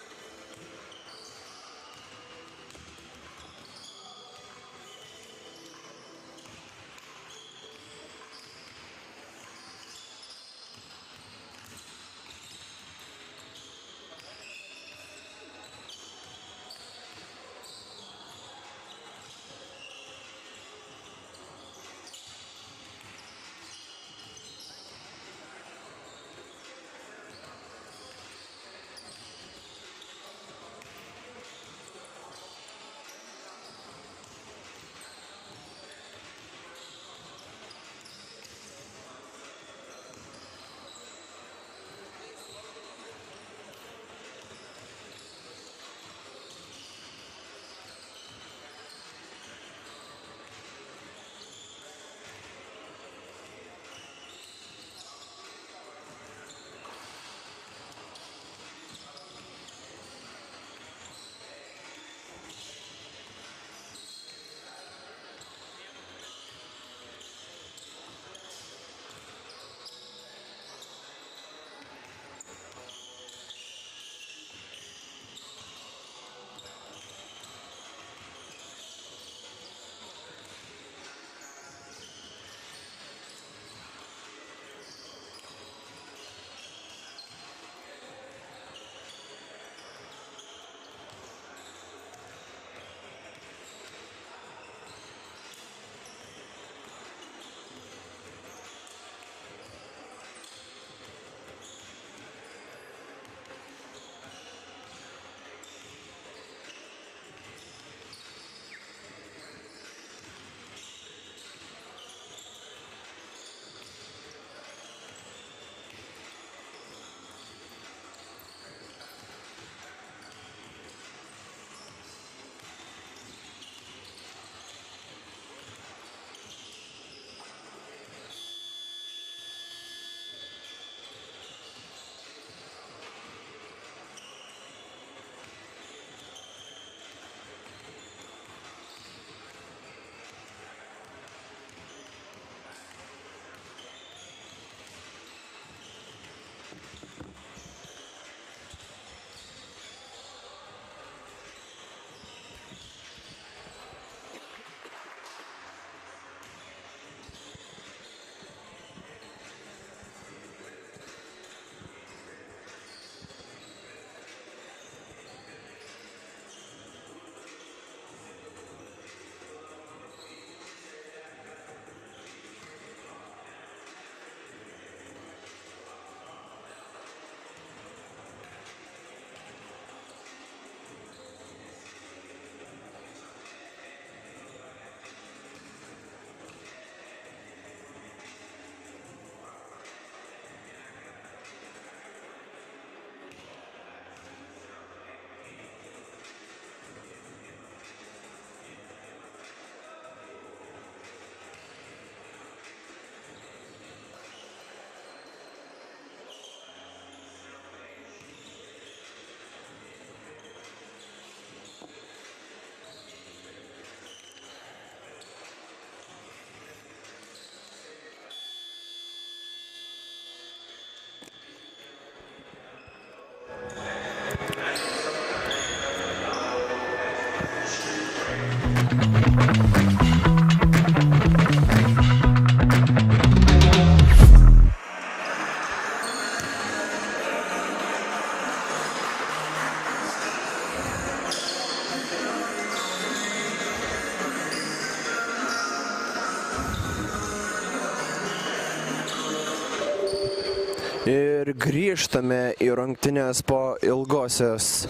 Ir grįžtame į rungtynes po ilgosios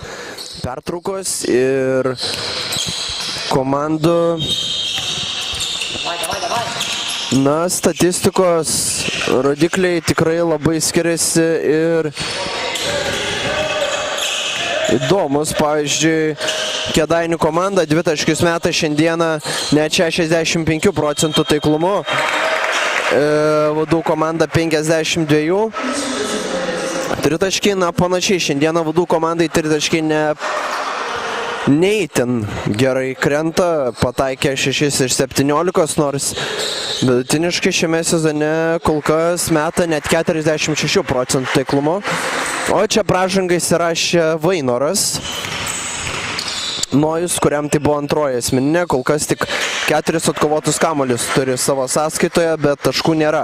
pertraukos ir komandų statistikos rodikliai tikrai labai skiriasi ir įdomus. Pavyzdžiui, Kėdainių komanda dvitaškius meta šiandieną net 65 procentų taiklumu. Vadų komanda 52. Tritaškiai, panašiai. Šiandieną vadų komandai tritaškiai neįtin gerai krenta, pataikė 6 iš 17, nors vidutiniškai šiame sezone kol kas meta net 46% taiklumu. O čia pražangai įsirašė Vainoras. Nojus, kuriam tai buvo antroji asmeninė, kol kas tik 4 atkovotus kamuolius turi savo sąskaitoje, bet taškų nėra.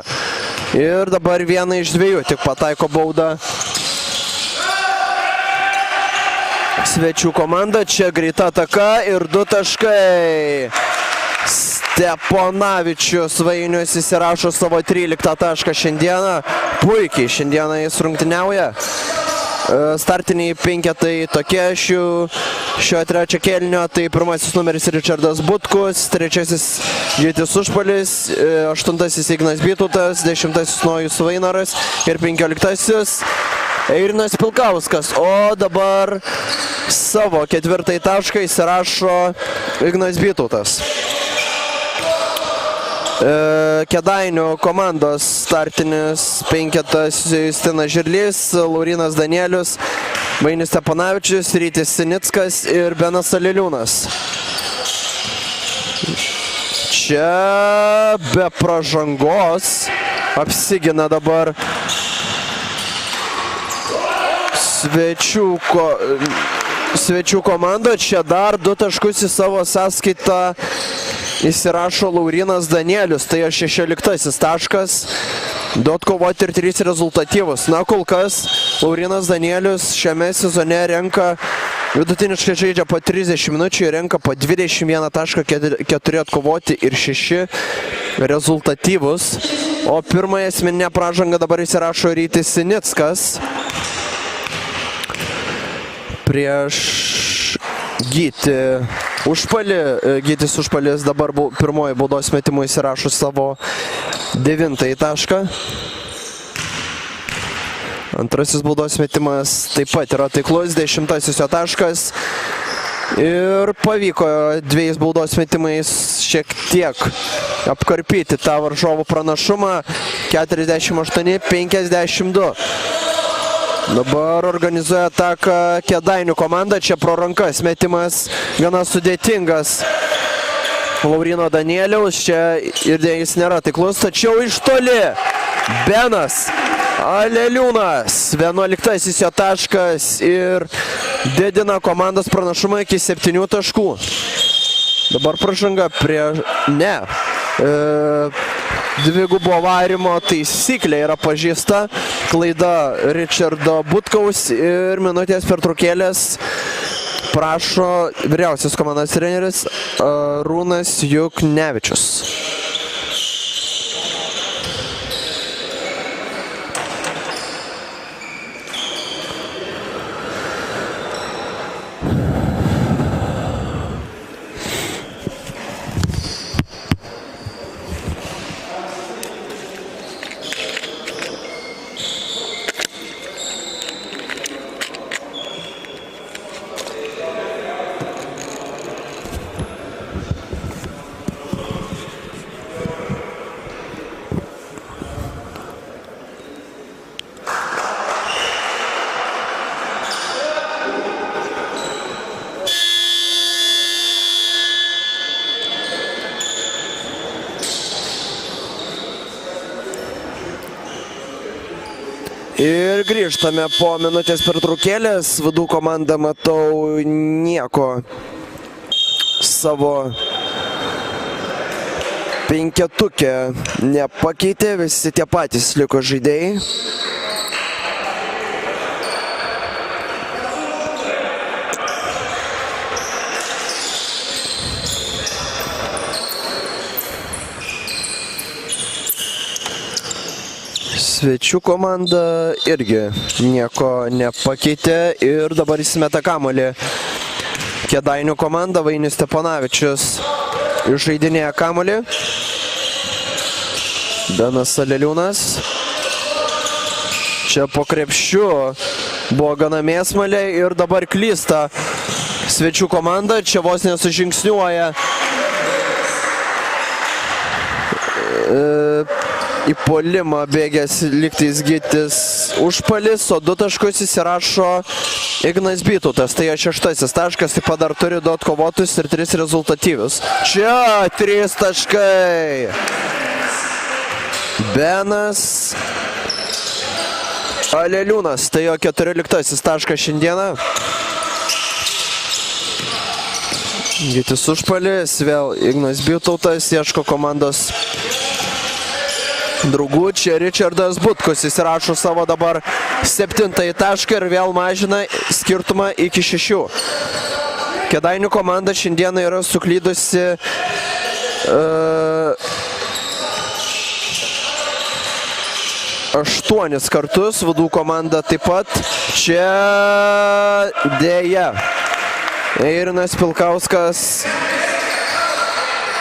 Ir dabar 1 iš 2 tik pataiko baudą svečių komanda. Čia greita ataka ir 2 taškai. Steponavičius Vainius įsirašo savo 13 tašką šiandieną. Puikiai šiandieną jis rungtyniauja. Startiniai penketai tokie šio trečio kėlinio. Tai pirmasis numeris Ričardas Butkus, trečiasis Gytis Užpalis, 8 Ignas Bytautas, 10 Nojus Vainoras ir 15 Eirinas Pilkauskas. O dabar savo 4 tašką įsirašo Ignas Bytautas. Kėdainių komandos startinis penketas Justinas Žirlys, Laurinas Danielius, Vainis Steponavičius, Rytis Sinickas ir Benas Aleliūnas. Čia be pražangos apsigina dabar svečių komanda. Čia dar 2 taškus į savo sąskaitą įsirašo Laurinas Danielius, tai 16 taškas, 2 atkovoti ir 3 rezultatyvus. Na, kol kas Laurinas Danielius šiame sezone renka, vidutiniškai žaidžia po 30 minučių ir renka po 21 tašką, 4 atkovoti ir 6 rezultatyvus. O pirmąją asmeninę pražangą dabar įsirašo Rytis Sinickas prieš Gytį Užpalį. Gytis Užpalis dabar pirmoji baudos metimų įsirašo savo 9 tašką. Antrasis baudos metimas taip pat yra taiklus, 10 jo taškas. Ir pavyko 2 baudos metimais šiek tiek apkarpyti tą varžovų pranašumą. 48-52. Dabar organizuoja ataką Kėdainių komanda. Čia pro rankas metimas gana sudėtingas Laurino Danieliaus. Čia ir jis nėra taiklus, tačiau iš toli Benas Aleliūnas. 11 jo taškas ir didina komandos pranašumą iki 7 taškų. Dabar pražanga prie... Ne. Dvigubo varimo taisyklė yra pažįsta. Klaida Ričardo Butkaus ir minutės pertraukėlės prašo vyriausias komandos treneris Arūnas Juknevičius. Ir grįžtame po minutės pertraukėlės. Vadų komanda, matau, nieko savo penketuke nepakeitė. Visi tie patys liko žaidėjai. Svečių komanda irgi nieko nepakeitė ir dabar įsimeta kamuolį. Kėdainių komanda, Vainis Steponavičius išžaidinėja kamuolį. Benas Aleliūnas. Čia po krepšiu buvo gana mėsmalė ir dabar klysta svečių komanda. Čia vos nesužingsniuoja į puolimą bėgęs lygtais Gytis Užpalis, o 2 taškus įsirašo Ignas Bytautas. Tai jo 6 taškas, taip pat dar turi 2 atkovotus ir 3 rezultatyvius. Čia 3 taškai. Benas Aleliūnas, tai jo 14 taškas šiandieną. Gytis Užpalis, vėl Ignas Bytautas ieško komandos draugų. Čia Ričardas Butkus įsirašo savo dabar 7 tašką ir vėl mažina skirtumą iki 6. Kėdainių komanda šiandieną yra suklydusi 8 kartus, Vadų komanda taip pat. Čia dėja Eirinas Pilkauskas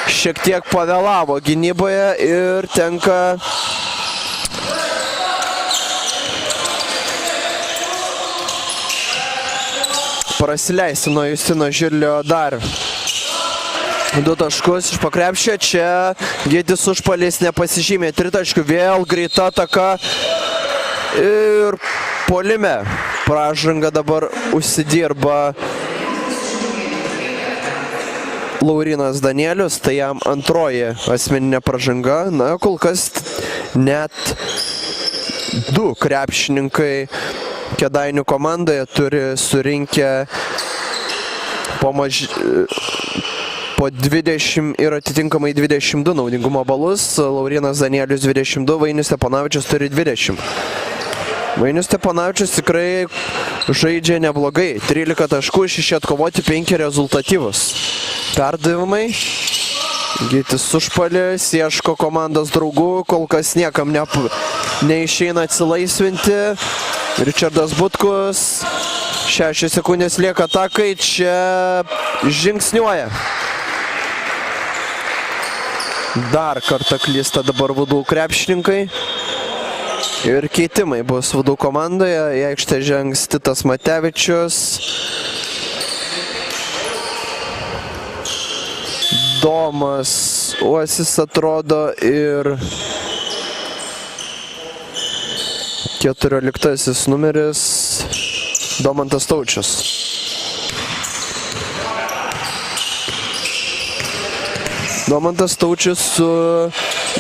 šiek tiek pavėlavo gynyboje ir tenka prasileisti nuo Justino Žirlio dar 2 taškus iš pakrepšio. Čia Gytis Užpalis nepasižymė 3 taškų, vėl greita ataka ir puolime pražanga dabar užsidirba Laurynas Danielius, tai jam antroji asmeninė pražanga. Na, kol kas net 2 krepšininkai Kėdainių komandoje turi surinkę po 20 ir atitinkamai 22 naudingumo balus. Laurynas Danielius 22, Vainis Steponavičius turi 20. Vainis Steponavičius tikrai žaidžia neblogai. 13 taškų, 6 atkovoti, 5 rezultatyvus perdavimai. Gytis Užpalis ieško komandos draugų, kol kas niekam neišeina atsilaisvinti. Ričardas Butkus, 6 sekundės lieka atakai, čia žingsniuoja. Dar kartą klysta dabar Vadų krepšininkai. Ir keitimai bus Vadų komandoje. Į aikštę žengs Titas Matevičius. Domas Uosis atrodo ir 14 numeris Domantas Taučius. Domantas Taučius su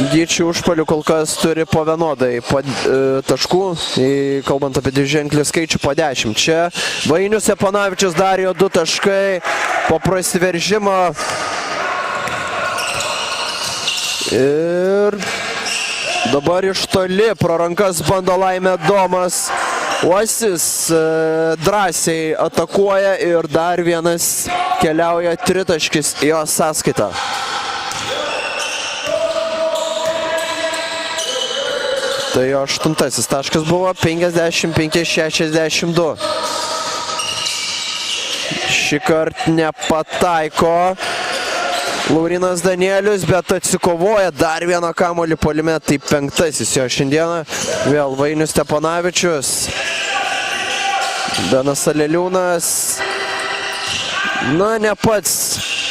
Gyčiu Užpaliu kol kas turi po vienodai taškų, kalbant apie dviženklį skaičių, po 10. Čia Vainius Steponavičius dar jo 2 taškai po prasiveržimo. Ir dabar iš toli pro rankas bando laimę Domas Uosis, drąsiai atakuoja ir dar vienas keliauja 3 taškis į jo sąskaitą. Tai jo 8 taškas buvo, 55-62. Šį kartą nepataiko Laurynas Danielius, bet atsikovoja dar vieną kamuolį puolime, tai 5 jo šiandieną. Vėl Vainis Steponavičius, Benas Aleliūnas. Na, ne pats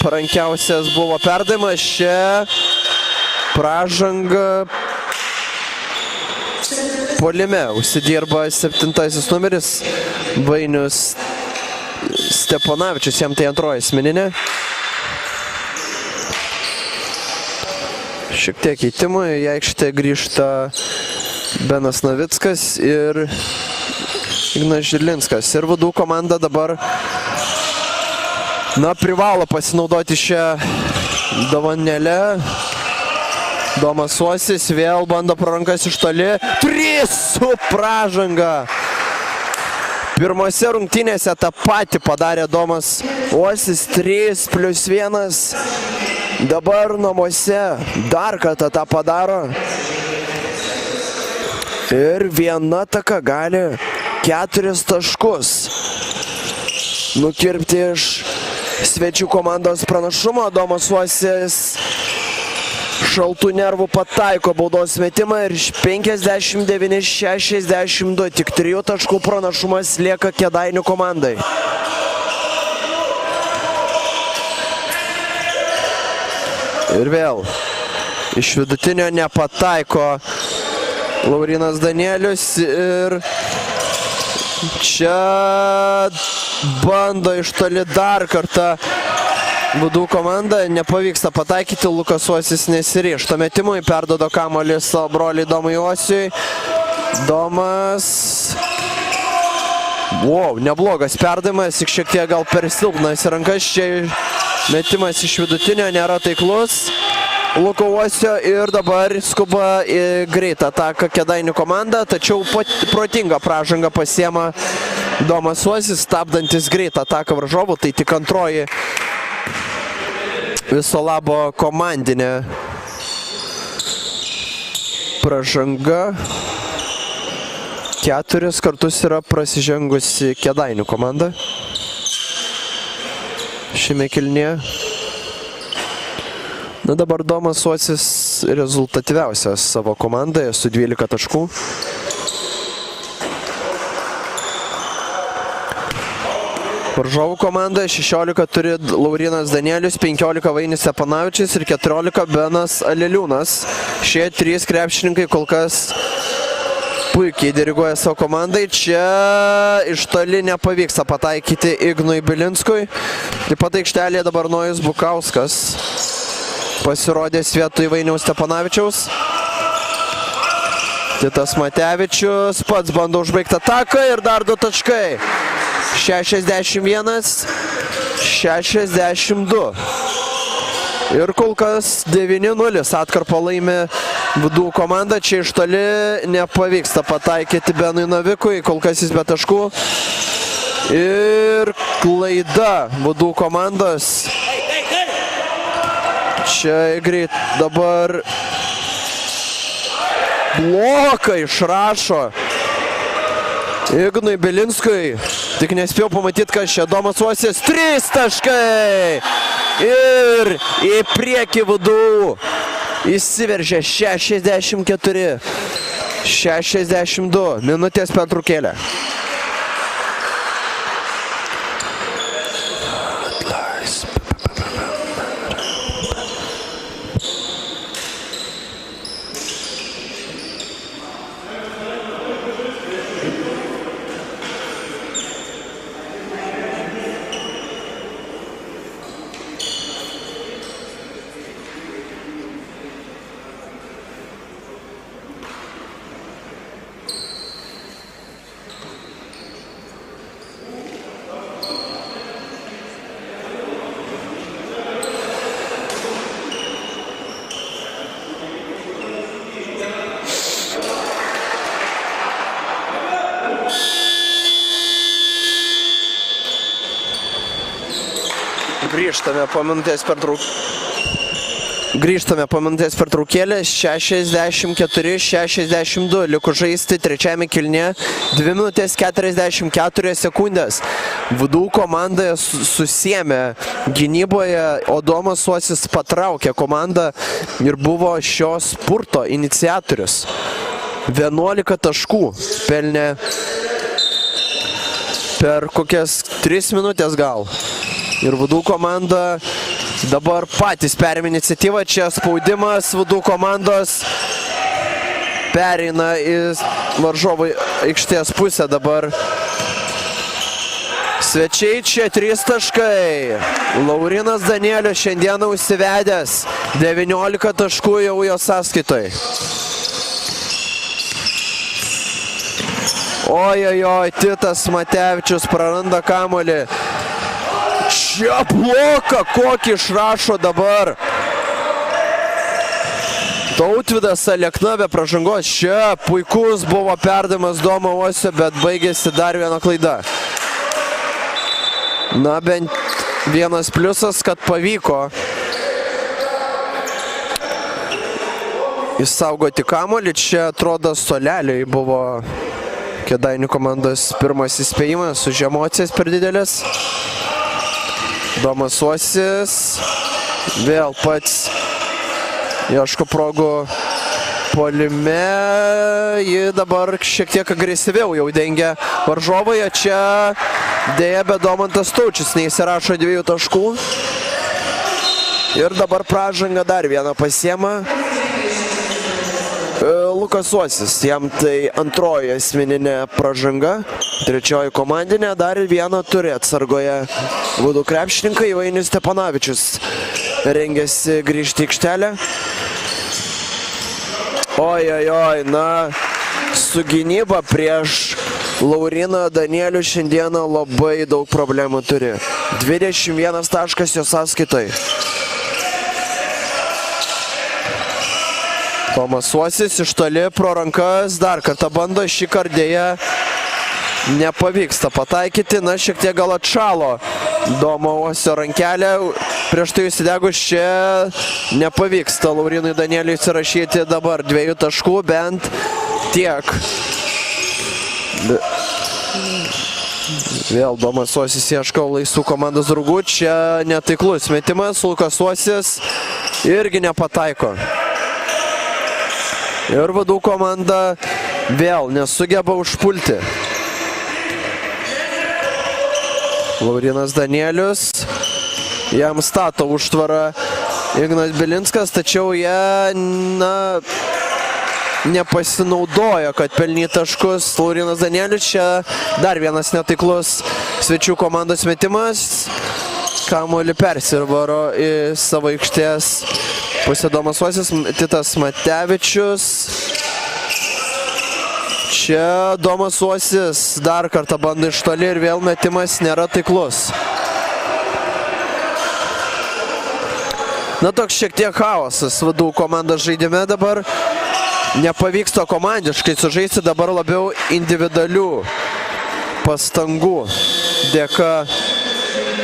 parankiausias buvo perdavimas, čia pražanga puolime. Užsidirba 7 numeris Vainius Steponavičius, jam tai antroji asmeninė. Šiek tiek keitimų, į aikštę grįžta Benas Navickas ir Ignas Žirlinskas. Ir Vadų komanda dabar, na, privalo pasinaudoti šią dovanėlę. Domas Uosis vėl bando pro rankas iš toli. 3 su pražanga. Pirmose rungtynėse tą patį padarė Domas Uosis, 3+1. Dabar namuose dar kartą tą padaro. Ir viena ataka gali 4 taškus nukirpti iš svečių komandos pranašumo. Domas Uosis šaltų nervų pataiko baudos metimą ir 59-62. Tik 3 taškų pranašumas lieka Kėdainių komandai. Ir vėl iš vidutinio nepataiko Laurynas Danielius ir čia bando iš toli dar kartą Vudų komanda, nepavyksta pataikyti, Lukas Uosis nesiryžta metimui, perdodo kamuolį savo broliui Domui Uosiui. Domas, neblogas perdavimas, tik šiek tiek gal per silpnas rankas, čia metimas iš vidutinio nėra taiklus Luko Uosio ir dabar skuba į greitą ataką Kėdainių komanda, tačiau protingą pražangą pasiema Domas Uosis, stabdantis greitą ataką varžovų, tai tik antroji Viso Labo komandinė pražanga. 4 kartus yra prasižengusi Kėdainių komanda šiame kėlinyje. Na dabar Domas Uosis rezultatyviausias savo komandoje su 12 taškų. Varžovų komandoje 16 turi Laurynas Danielius, 15 Vainis Stepanavičius ir 14 Benas Aleliūnas. Šie 3 krepšininkai kol kas puikiai diriguoja savo komandai. Čia iš toli nepavyksta pataikyti Ignui Bilinskui. Taip pat aikštelėje dabar Nojus Bukauskas pasirodęs vietoj Vainiaus Stepanavičiaus. Titas Matevičius pats bando užbaigti ataką ir dar 2 taškai. 61-62. Ir kol kas 9-0 atkarpą laimi Vudų komanda. Čia iš toli nepavyksta pataikyti Benui Navikui, kol kas jis be taškų. Ir klaida Vudų komandos. Čia greit dabar bloką išrašo Ignui Bilinskui. Tik nespėjau pamatyti, kas čia. Domas Uosis, 3 taškai. Ir į priekį Vudų įsiveržė 64-62. Minutės pertraukėlė. Grįžtame po minutės pertraukėlės. 64-62 likus žaisti trečiame kėlinyje. 2 minutės 44 sekundės. Vudų komandoje susiėmė gynyboje, o Domas Uosis patraukė komandą ir buvo šio spurto iniciatorius. 11 taškų pelnė per kokias 3 minutės gal. Ir Vudų komanda dabar patys perėmė iniciatyvą. Čia spaudimas Vudų komandos pereina į varžovų aikštės pusę dabar. Svečiai čia 3 taškai. Laurynas Danielius šiandieną užsivedęs. 19 taškų jau jo sąskaitoj. Ojojoj, Titas Matevičius praranda kamuolį. Čia bloką kokį išrašo dabar Tautvydas Alekna be pražangos. Čia puikus buvo perdavimas Domo Uosio, bet baigėsi dar viena klaida. Na, bent vienas pliusas, kad pavyko išsaugoti kamuolį. Čia atrodo Soleliui buvo Kėdainių komandos pirmas įspėjimas už emocijas per didelės. Domas Uosis vėl pats ieško progų puolime. Ji dabar šiek tiek agresyviau jau dengia varžovai. Čia dėja, bet Domantas Taučius neįsirašo 2 taškų. Ir dabar pražanga dar vieną pasiema. Lukas Uosis, jam tai antroji asmeninė pražanga, trečioji komandinė, dar ir vieną turi atsargoje Vudų krepšininkai. Vainis Stepanavičius rengiasi grįžti į aikštelę. Oi, na, su gynyba prieš Lauryną Danielių šiandieną labai daug problemų turi. 21 taškas jo sąskaitai. Tomas Uosis iš toli pro rankas, dar kartą bando, šį kartą dėja nepavyksta pataikyti, na šiek tiek gal atšalo Domo Uosio rankelė, prieš tai įsidegus čia nepavyksta Laurynui Danieliui įsirašyti dabar 2 taškų, bent tiek. Vėl Domas Uosis ieško laisvų komandos draugų, čia netaiklus metimas, Lukas Uosis irgi nepataiko. Ir Vudų komanda vėl nesugeba užpulti. Laurynas Danielius, jam stato užtvarą Ignas Bilinskas, tačiau jie, na, nepasinaudojo, kad pelnyt taškus. Laurynas Danielius, čia dar vienas netaiklus svečių komandos metimas. Kamuolį persivaro į savo aikštės pusę Domas Uosis, Titas Matevičius. Čia Domas Uosis dar kartą bando iš toli ir vėl metimas nėra taiklus. Na, toks šiek tiek chaosas Vudų komandos žaidime dabar. Nepavyksta komandiškai sužaisti, dabar labiau individualių pastangų dėka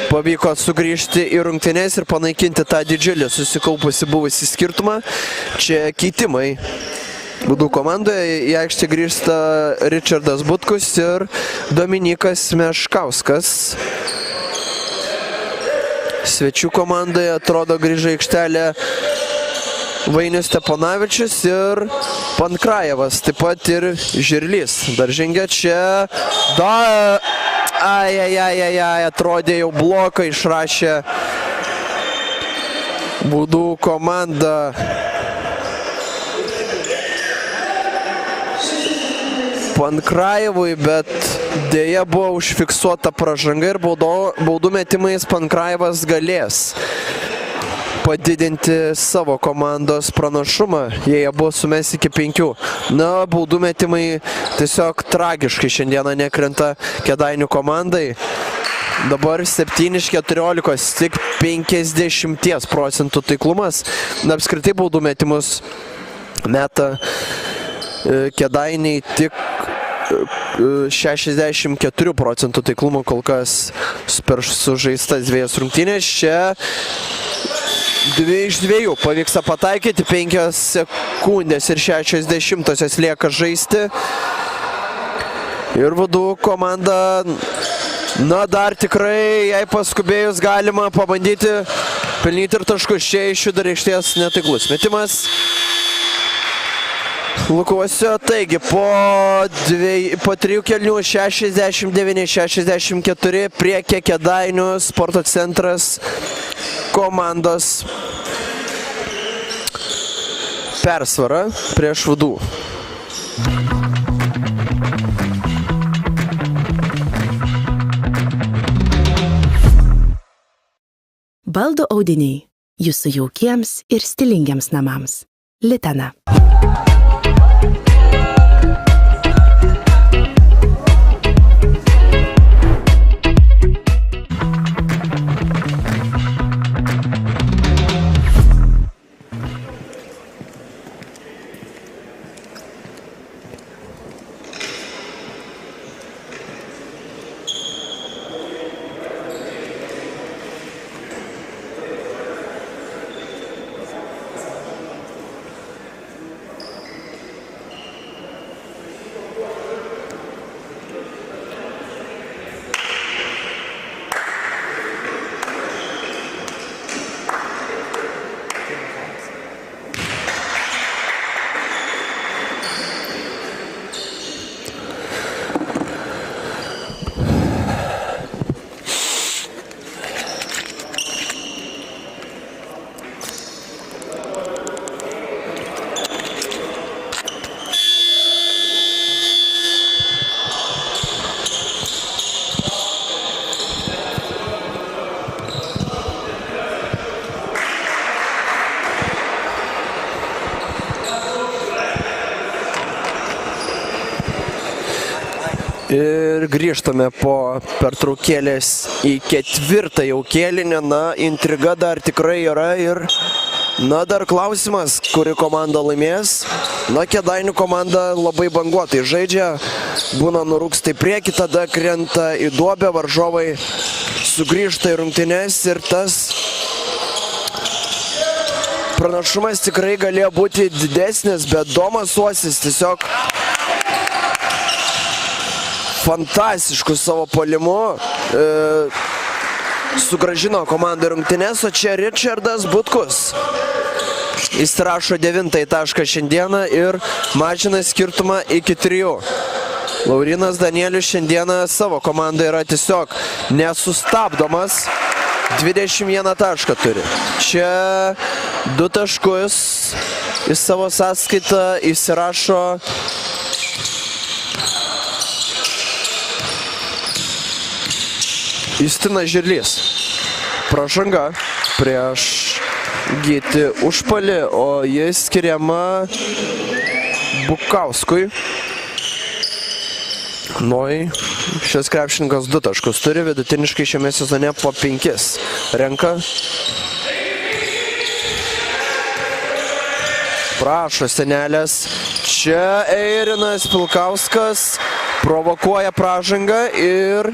pavyko sugrįžti į rungtynes ir panaikinti tą didžiulį susikaupusi buvusį skirtumą. Čia keitimai Vudų komandoje, į aikštę grįžta Ričardas Butkus ir Dominykas Meškauskas. Svečių komandoje atrodo grįžo į aikštelę Vainis Stepanavičius ir Pankrajevas, taip pat ir Žirlys. Dar žengia čia, atrodė jau bloką išrašė Vudų komanda. Pankrajevui, bet dėja buvo užfiksuota pražanga ir baudų metimais Pankrajevas galės padidinti savo komandos pranašumą, jei abu sumes iki 5. Na, baudų metimai tiesiog tragiškai šiandieną nekrenta Kėdainių komandai. Dabar 7 iš 14, tik 50% taiklumas. Na, apskritai baudų metimus meta Kėdainiai tik 64% taiklumo kol kas per sužaistas 2 rungtynės. Čia 2 iš 2 pavyksta pataikyti, 5 sekundės ir 60 lieka žaisti. Ir Vudų komanda, na, dar tikrai, jei paskubėjus, galima pabandyti pelnyti ir taškus. Čia iš jų dar išties netaiklus metimas Lukuosio. Taigi, po 3 kėlinių 69-64 priekė Kėdainių sporto centras komandos persvara prieš Vudų. Baldų audiniai jūsų jaukiems ir stilingiams namams. Litana. Ir grįžtame po pertraukėlės į ketvirtą jau kėlinį. Na, intriga dar tikrai yra ir, na, dar klausimas, kuri komanda laimės. Na, Kėdainių komanda labai banguotai žaidžia, būna nurūksta į priekį, tada krenta į duobę, varžovai sugrįžta į rungtynes ir tas pranašumas tikrai galėjo būti didesnis, bet Domas Uosis tiesiog fantastišku savo puolimu sugrąžino komandą rungtynes, o čia Ričardas Butkus įsirašo 9 tašką šiandieną ir mažina skirtumą iki 3. Laurinas Danielius šiandieną savo komandai yra tiesiog nesustabdomas, 21 tašką turi. Čia 2 taškus į savo sąskaitą įsirašo Justinas Žirlys. Pražanga prieš Gytį Užpalį, o jis skiriama Bukauskui. Noj, šis krepšininkas 2 taškus turi, vidutiniškai šiame sezone po 5 renka. Prašo senelės. Čia Eirinas Pilkauskas provokuoja pražangą ir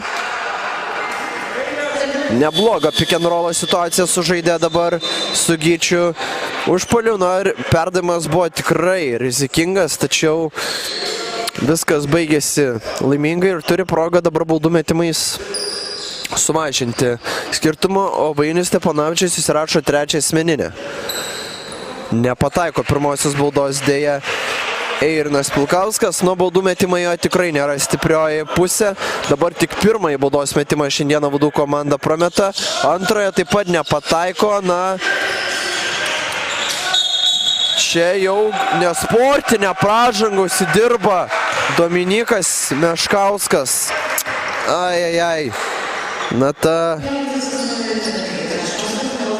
neblogą pick and roll situaciją sužaidė dabar su Gyčiu Užpaliu. Na ir perdavimas buvo tikrai rizikingas, tačiau viskas baigėsi laimingai ir turi progą dabar baudų metimais sumažinti skirtumą, o Vainis Steponavičius įsirašo 3 asmeninę. Nepataiko pirmosios baudos dėja Eirinas Pilkauskas. Nuo baudų metimai jo tikrai nėra stiprioji pusė. Dabar tik pirmąjį baudos metimą šiandieną Vudų komanda prameta. Antroje taip pat nepataiko. Na, čia jau nesportinę pražangą užsidirba Dominykas Meškauskas. Ai.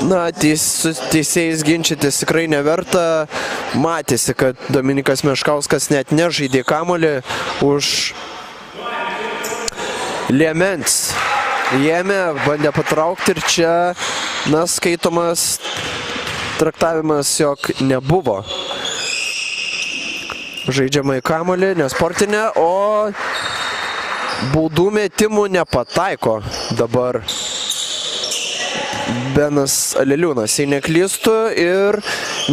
Na, teisėjais ginčytis tikrai neverta. Matėsi, kad Dominikas Meškauskas net nežaidė kamuolį už liemens. Jėmė bandė patraukti ir čia, na, skaitomas traktavimas, jog nebuvo žaidžiama į kamuolį, nesportinė, o baudų metimų nepataiko dabar Benas Aleliūnas, jei neklystu, ir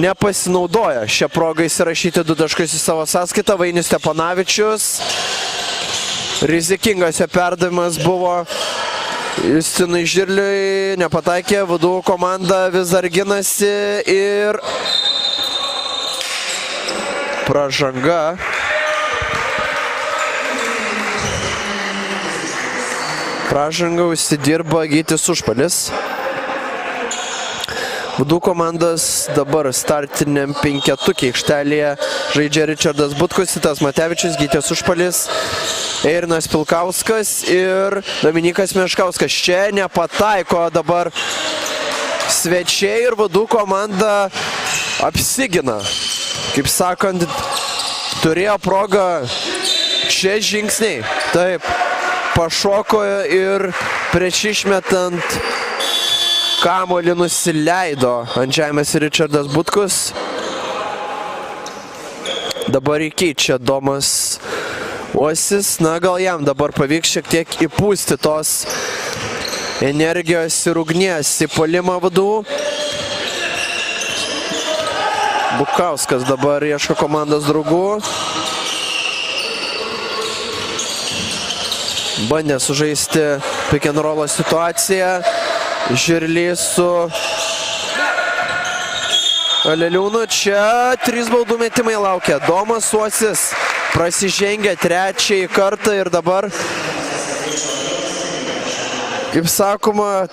nepasinaudoja šią progą įsirašyti 2 taškus į savo sąskaitą. Vainis Steponavičius. Rizikingas jo perdavimas buvo Justinui Žirliui, nepataikė, Vudų komanda vis dar ginasi ir pražanga. Pražanga užsidirba Gytis Užpalis. Vudų komandas dabar startiniam 5-tukė aikštelėje žaidžia Ričardas Butkus, Titas Matevičius, Gytis Užpalis, Eirinas Pilkauskas ir Dominykas Meškauskas. Čia nepataiko dabar svečiai ir Vudų komanda apsigina. Kaip sakant, turėjo progą čia žingsniai. Taip, pašoko ir prieš išmetant kamuolį nusileido ant žemės Ričardas Butkus. Dabar įkeičia Domas Uosis. Na, gal jam dabar pavyks šiek tiek įpūsti tos energijos ir ugnies į puolimą Vudų. Bukauskas dabar ieško komandos draugų. Bandė sužaisti pick and roll situaciją. Žirlys su Aleliūnu. Čia 3 baudų metimai laukia. Domas Uosis prasižengia 3 kartą ir dabar, kaip sakoma,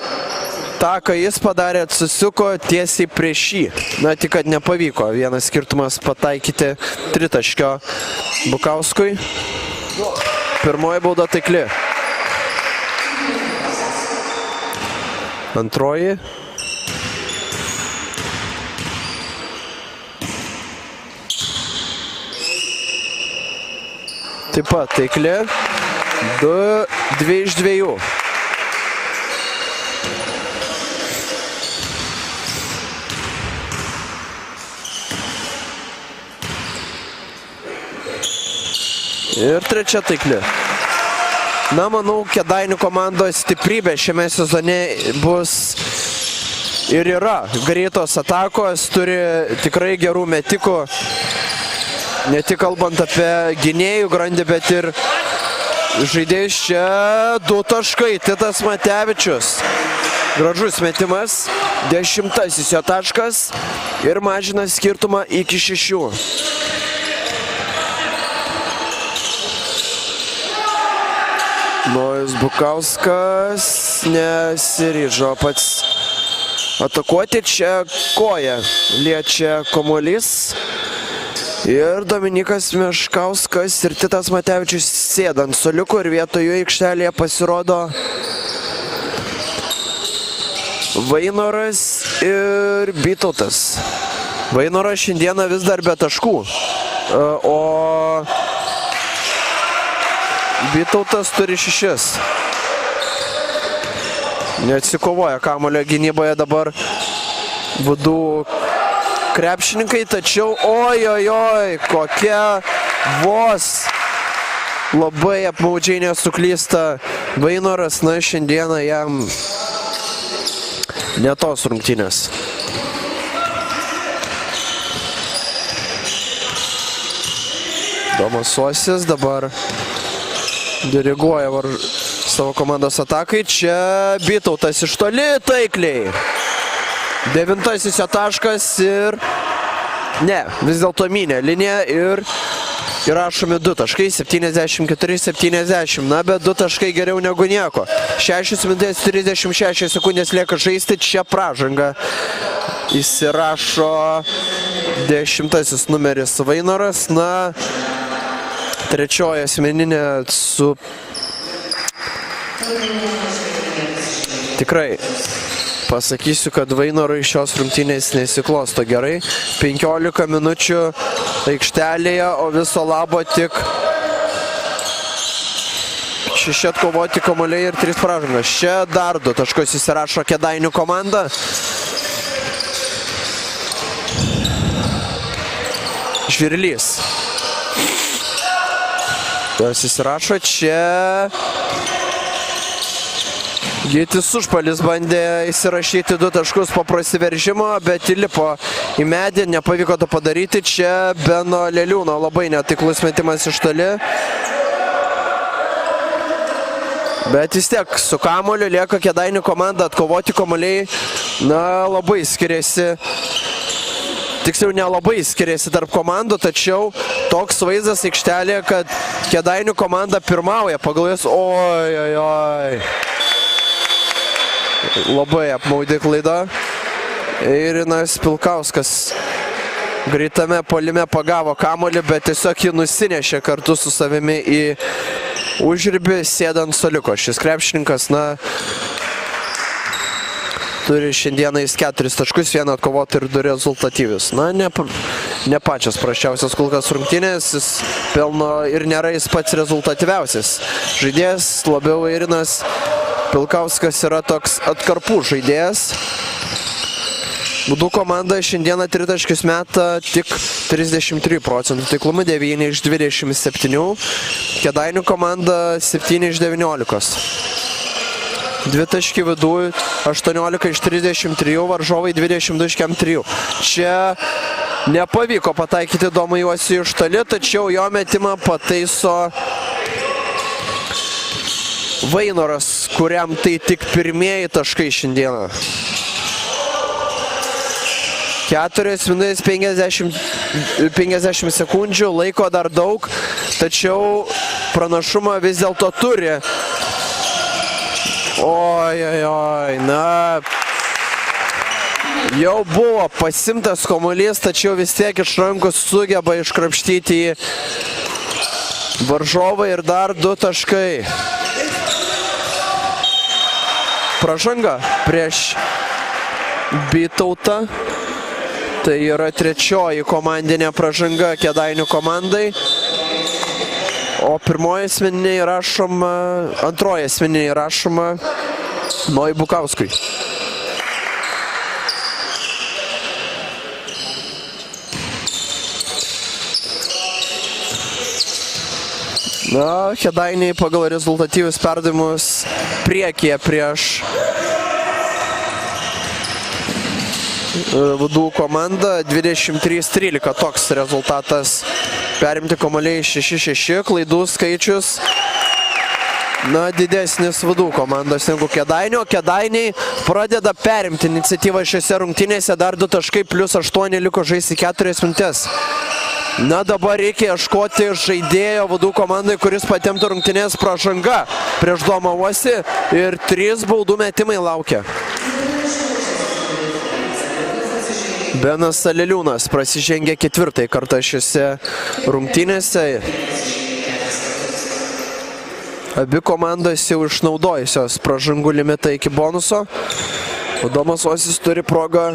tą, ką jis padarė, atsisuko tiesiai prieš jį. Na, tik kad nepavyko. Vienas skirtumas pataikyti 3 taškio Bukauskui. Pirmoji bauda taikli. Antroji. Taip pat taikli. 2 iš 2. Ir trečia taikli. Na, manau, Kėdainių komandos stiprybė šiame sezone bus ir yra. Greitos atakos, turi tikrai gerų metikų. Ne tik kalbant apie gynėjų grandį, bet ir žaidėjus čia 2 taškai. Titas Matevičius. Gražus metimas. 10-asis jo taškas. Ir mažina skirtumą iki 6. Nojus Bukauskas nesiryžo pats atakuoti, čia koja liečia kamuolys ir Dominikas Meškauskas ir Titas Matevičius sėda ant suoliukų ir vietoje aikštelėje pasirodo Vainoras ir Bytautas. Vainoras šiandieną vis dar be taškų, o Bytautas turi 6. Neatsikovoja kamuolio gynyboje dabar Vudų krepšininkai, tačiau ojojoj, kokia vos labai apmaudžiai nesuklysta Vainoras. Na, šiandieną jam ne tos rungtynės. Domas Uosis dabar diriguoja savo komandos atakai. Čia Bytautas iš toli taikliai. 9-asis jo taškas ir ne, vis dėlto mynė linija ir įrašomi 2 taškai, 74-70. Na, bet 2 taškai geriau negu nieko. 6 minutės 36 sekundės lieka žaisti, čia pražanga. Įsirašo 10-asis numeris Vainoras. Na, trečioji asmeninė su tikrai pasakysiu, kad Vainorui šios rungtynės nesiklosto gerai. 15 minučių aikštelėje, o viso labo tik 6 atkovoti kamuoliai ir 3 pražangas. Čia dar 2 taškus įsirašo Kėdainių komanda. Žvirlys. Tas įsirašo čia. Gytis Užpalis bandė įsirašyti 2 taškus po prasiveržimo, bet įlipo į medį, nepavyko to padaryti. Čia Beno Leliūno labai netiklus metimas iš toli. Bet vis tiek su kamuoliu lieka Kėdainių komanda, atkovoti kamuoliai, na, labai skiriasi. Tiksliau, nelabai skiriasi tarp komandų, tačiau toks vaizdas aikštelėje, kad Kėdainių komanda pirmauja pagal jas. Ojojoj. Labai apmaudi klaida. Eirinas Pilkauskas greitame puolime pagavo kamuolį, bet tiesiog jį nusinešė kartu su savimi į užribį, sėdant suoliuko. Šis krepšininkas, na, turi šiandieną 4 taškus, 1 atkovoti ir 2 rezultatyvius. Na, ne pačios prasčiausias kol kas rungtynės, jis pelno ir nėra jis pats rezultatyviausias žaidėjas, labiau Eirinas Pilkauskas yra toks atkarpų žaidėjas. Vudų komanda šiandieną 3 taškus meta tik 33% taiklumą, 9 iš 27. Kėdainių komanda 7 iš 19. 2 taškai Vudų, 18 iš 33, varžovai 22 iš 3. Čia nepavyko pataikyti Domui Uosiui iš toli, tačiau jo metimą pataiso Vainoras, kuriam tai tik pirmieji taškai šiandieną. 4 minutės 50 sekundžių, laiko dar daug, tačiau pranašumą vis dėlto turi. Ojojoj, na, jau buvo pasimtas kamuolys, tačiau vis tiek iš rankų sugeba iškrapštyti į varžovą ir dar 2 taškai. Pražanga prieš Bytautą. Tai yra 3. komandinė pražanga Kėdainių komandai. O pirmoji asmeninė įrašoma, antroji asmeninė įrašoma Nojui Bukauskui. Na, Kėdainiai pagal rezultatyvius perdavimus priekyje prieš Vudų komandą 23-13. Toks rezultatas. Perimti kamuoliai 6-6, klaidų skaičius didesnis Vudų komandos negu Kėdainių. Kėdainiai pradeda perimti iniciatyvą šiose rungtynėse, dar 2 taškai plus 8 liko žaisti 4 minutės. Dabar reikia ieškoti žaidėjo Vudų komandai, kuris patemptų rungtynės pražanga prieš Domą Uosį ir 3 baudų metimai laukia. Benas Aleliūnas prasižengė 4. kartą šiose rungtynėse. Abi komandos jau išnaudojusios pražangų limitą iki bonuso. O Domas Uosis turi progą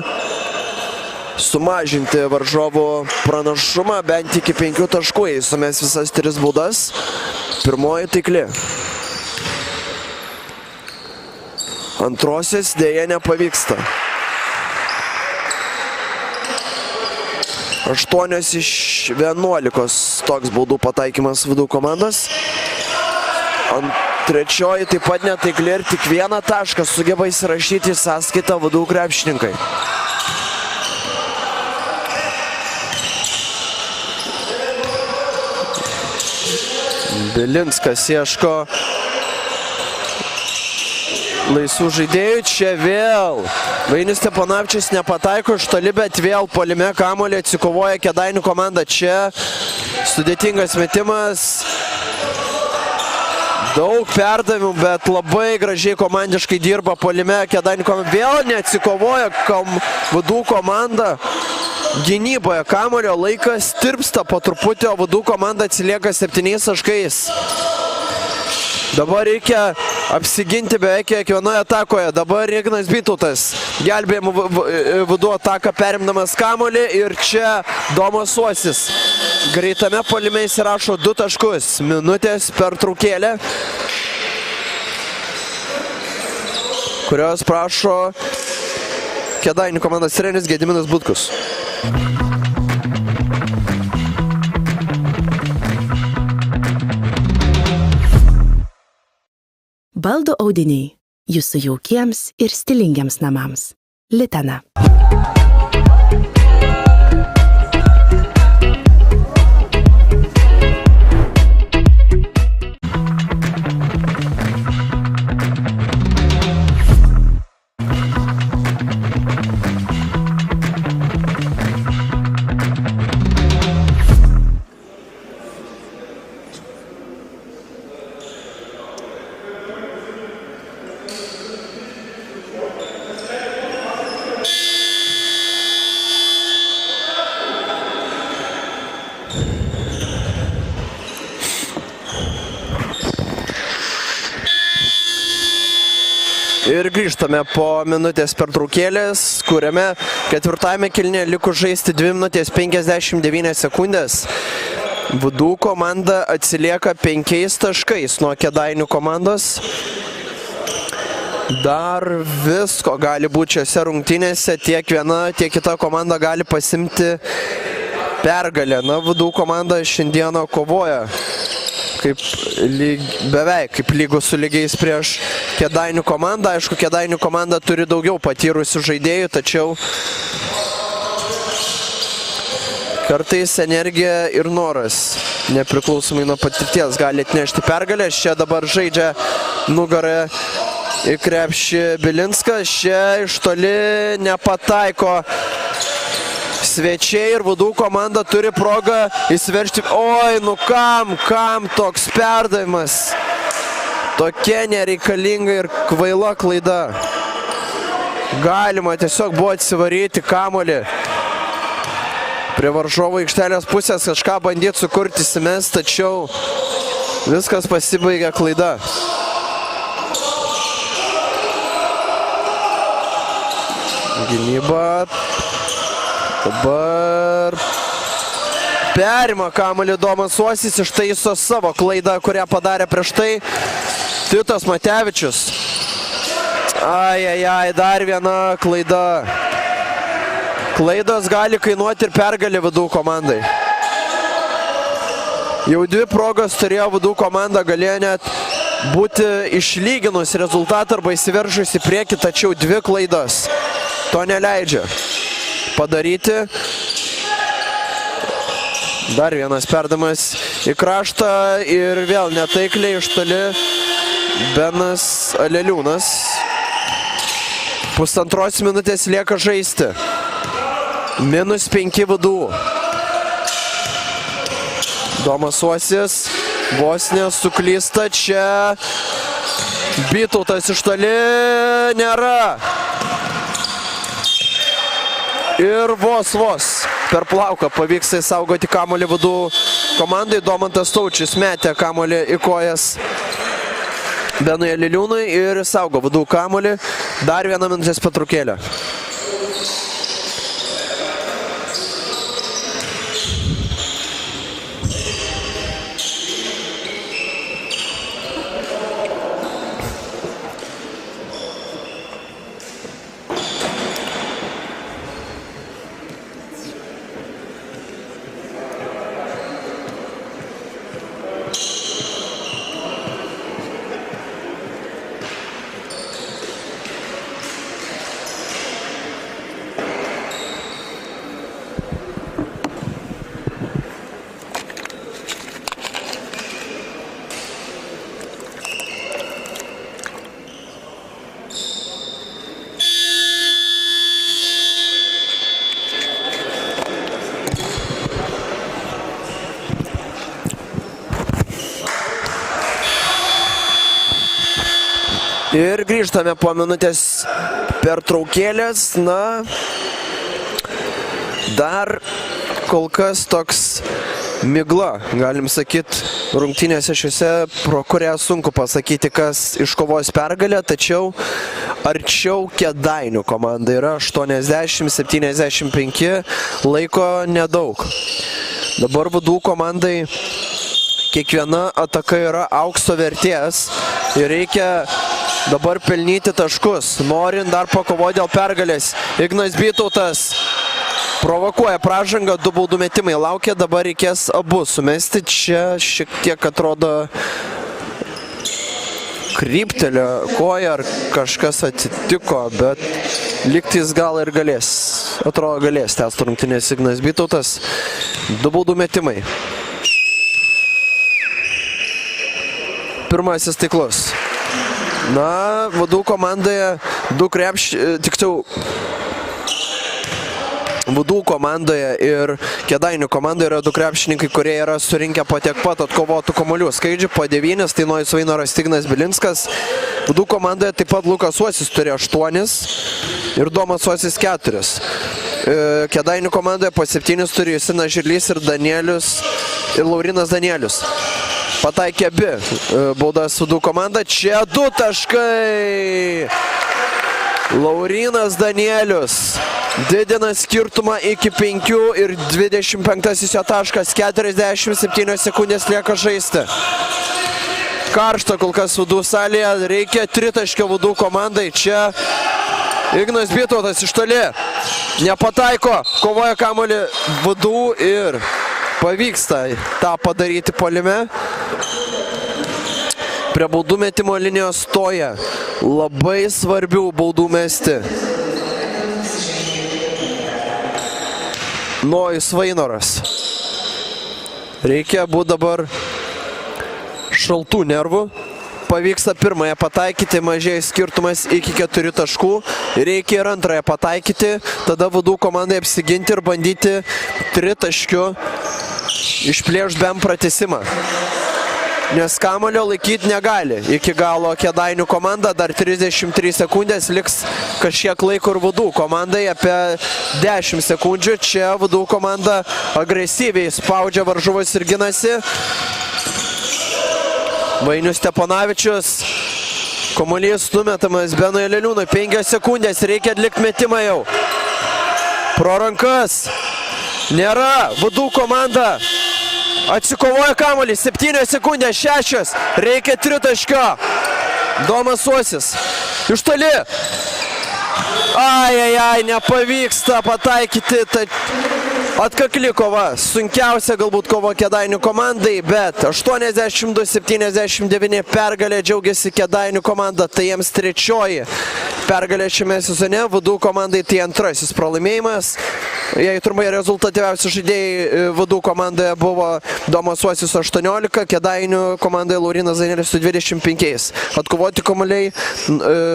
sumažinti varžovų pranašumą bent iki 5 taškų. Jis sumes visas 3 baudas. Pirmoji taikli. Antrosios dėja nepavyksta. 8 iš 11 toks baudų pataikymas Vudų komandos. Trečioji taip pat netaikli ir tik 1 tašką sugeba įsirašyti į sąskaitą Vudų krepšininkai. Bilinskas ieško laisvų žaidėjų. Čia vėl Vainis Steponavičius nepataiko iš toli, bet vėl puolime kamuolį atsikovoja Kėdainių komanda. Čia sudėtingas metimas. Daug perdavimų, bet labai gražiai komandiškai dirba puolime Kėdainių komanda. Vėl neatsikovoja Vudų komanda. Gynyboje kamuolio laikas tirpsta po truputį, o Vudų komanda atsilieka 7 taškais. Dabar reikia apsiginti beveik kiekvienoje atakoje. Dabar Ignas Bytautas gelbėjimo Vudų ataką perimdamas kamuolį ir čia Domas Uosis. Greitame puolime įsirašo 2 taškus. Minutės pertraukėlė, kurios prašo Kėdainių komandos treneris Gediminas Butkus. Baldų audiniai. Jūsų jaukiems ir stilingiams namams. Litana. Ir grįžtame po minutės pertraukėlės, kuriame ketvirtajame kėlinyje liko žaisti 2 minutės 59 sekundės. Vudų komanda atsilieka 5 taškais nuo Kėdainių komandos. Dar visko gali būti šiose rungtynėse, tiek viena, tiek kita komanda gali pasimti pergalę. Vudų komanda šiandieną kovoja beveik kaip lygus su lygiais prieš Kėdainių komandą. Aišku, Kėdainių komanda turi daugiau patyrusių žaidėjų, tačiau kartais energija ir noras, nepriklausomai nuo patirties, gali atnešti pergalę. Čia dabar žaidžia nugarą į krepšį Bilinskas. Čia iš toli nepataiko svečiai ir Vudų komanda turi progą įsiveržti. Oi, kam toks perdavimas? Tokia nereikalinga ir kvaila klaida. Galima tiesiog buvo atsivaryti kamuolį prie varžovų aikštelės pusės, kažką bandyti sukurti įsimes, tačiau viskas pasibaigė klaida. Gynyba. Dabar Perima kamuolį Domas Uosis, ištaiso savo klaidą, kurią padarė prieš tai Titas Matevičius. Ai, dar viena klaida. Klaidos gali kainuoti ir pergalį VDU komandai. Jau 2 progas turėjo VDU komanda, galėjo net būti išlyginus rezultatą arba įsiveržus į priekį, tačiau 2 klaidas to neleidžia padaryti. Dar vienas perdamas į kraštą ir vėl netaikliai iš toli Benas Aleliūnas. Pusantros minutės lieka žaisti. -5 VDU. Domas Uosis vos nesuklysta čia. Vytautas iš toli nėra. Ir vos per plauką pavyks įsaugoti kamuolį VDU komandai. Domantas Taučius metė kamuolį į kojas Benui Aleliūnui ir saugo VDU kamuolį. Dar 1 minutės pertraukėlė. Ir grįžtame po minutės pertraukėlės. Na, dar kol kas toks migla, galim sakyti, rungtynėse šiuose, pro kurią sunku pasakyti, kas iškovos pergalę, tačiau arčiau Kėdainių komanda yra 80-75, laiko nedaug. Dabar VDU komandai kiekviena ataka yra aukso vertės ir reikia dabar pelnyti taškus, norint dar pakovoti dėl pergalės. Ignas Vytautas provokuoja pražangą, 2 baudų metimai laukia, dabar reikės abu sumesti. Čia šiek tiek atrodo kryptelio koja ar kažkas atsitiko, bet lygtis gal ir galės. Atrodo galės tęsti rungtynės Ignas Vytautas. 2 baudų metimai. Pirmasis taiklus. Na, VDU komandoje VDU komandoje ir Kėdainių komandoje yra 2 krepšininkai, kurie yra surinkę po tiek pat atkovotų kamuolių skaičių, po 9, tai Nojus Vainoras, Ignas Bilinskas. VDU komandoje taip pat Lukas Uosis turėjo 8 ir Domas Uosis 4. Kėdainių komandoje po 7 turi Justinas Žirlys ir Laurinas Danielius. Pataikė abi baudas VDU komanda. Čia 2 taškai. Laurinas Danielius didina skirtumą iki 5 ir 25 jo taškas. 47 sekundės lieka žaisti. Karšta kol kas VDU salėje. Reikia 3 taškio VDU komandai. Čia Ignas Vytautas iš toli. Nepataiko. Kovoja kamuolį VDU ir pavyksta tą padaryti puolime. Prie baudų metimo linijos stoja. Labai svarbių baudų mesti. Nojus Vainoras. Reikia būti dabar šaltų nervų. Pavyksta pirmąją pataikyti, mažėja skirtumas iki 4 taškų. Reikia ir antrąją pataikyti, tada VDU komandai apsiginti ir bandyti 3 taškių išplėšti bent pratesimą. Nes kamuolio laikyti negali. Iki galo Kėdainių komanda, dar 33 sekundės, liks kažkiek laiko ir VDU komandai, apie 10 sekundžių. Čia VDU komanda agresyviai spaudžia varžovus ir ginasi. Vainius Steponavičius. Kamuolys numetamas Benui Aleliūnui. 5 sekundės, reikia atlikti metimą jau. Pro rankas. Nėra. Vadų komanda atsikovoja kamuolį. 7 sekundės, 6. Reikia tritaškio. Domas Uosis. Iš toli. Ai, nepavyksta pataikyti. Atkakli kova. Sunkiausia galbūt kova Kėdainių komandai, bet 82-79 pergalė džiaugiasi Kėdainių komanda. Tai jiems trečioji pergalė šiame sezone. Vadų komandai tai antrasis pralaimėjimas. Jei trumpai rezultatyviausi žaidėjai Vadų komandoje buvo Domas Uosis 18, Kėdainių komandoje Laurinas Zanelis su 25. Atkovoti kamuoliai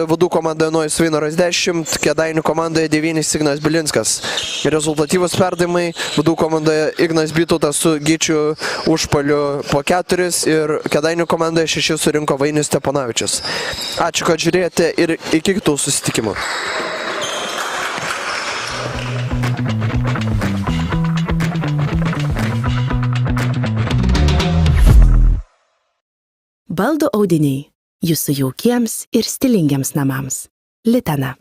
Vadų komandoje Nojus Vainoras 10, Kėdainių komandoje 9 Ignas Bilinskas. Rezultatyvus perdavimai Vadų komandoje Ignas Bytautas su Gyčiu Užpaliu po 4 ir Kėdainių komandoje 6 surinko Vainis Steponavičius. Ačiū, kad žiūrėjote ir iki kitų susitikimų. Baldų audiniai. Jūsų jaukiems ir stilingiams namams. Litana.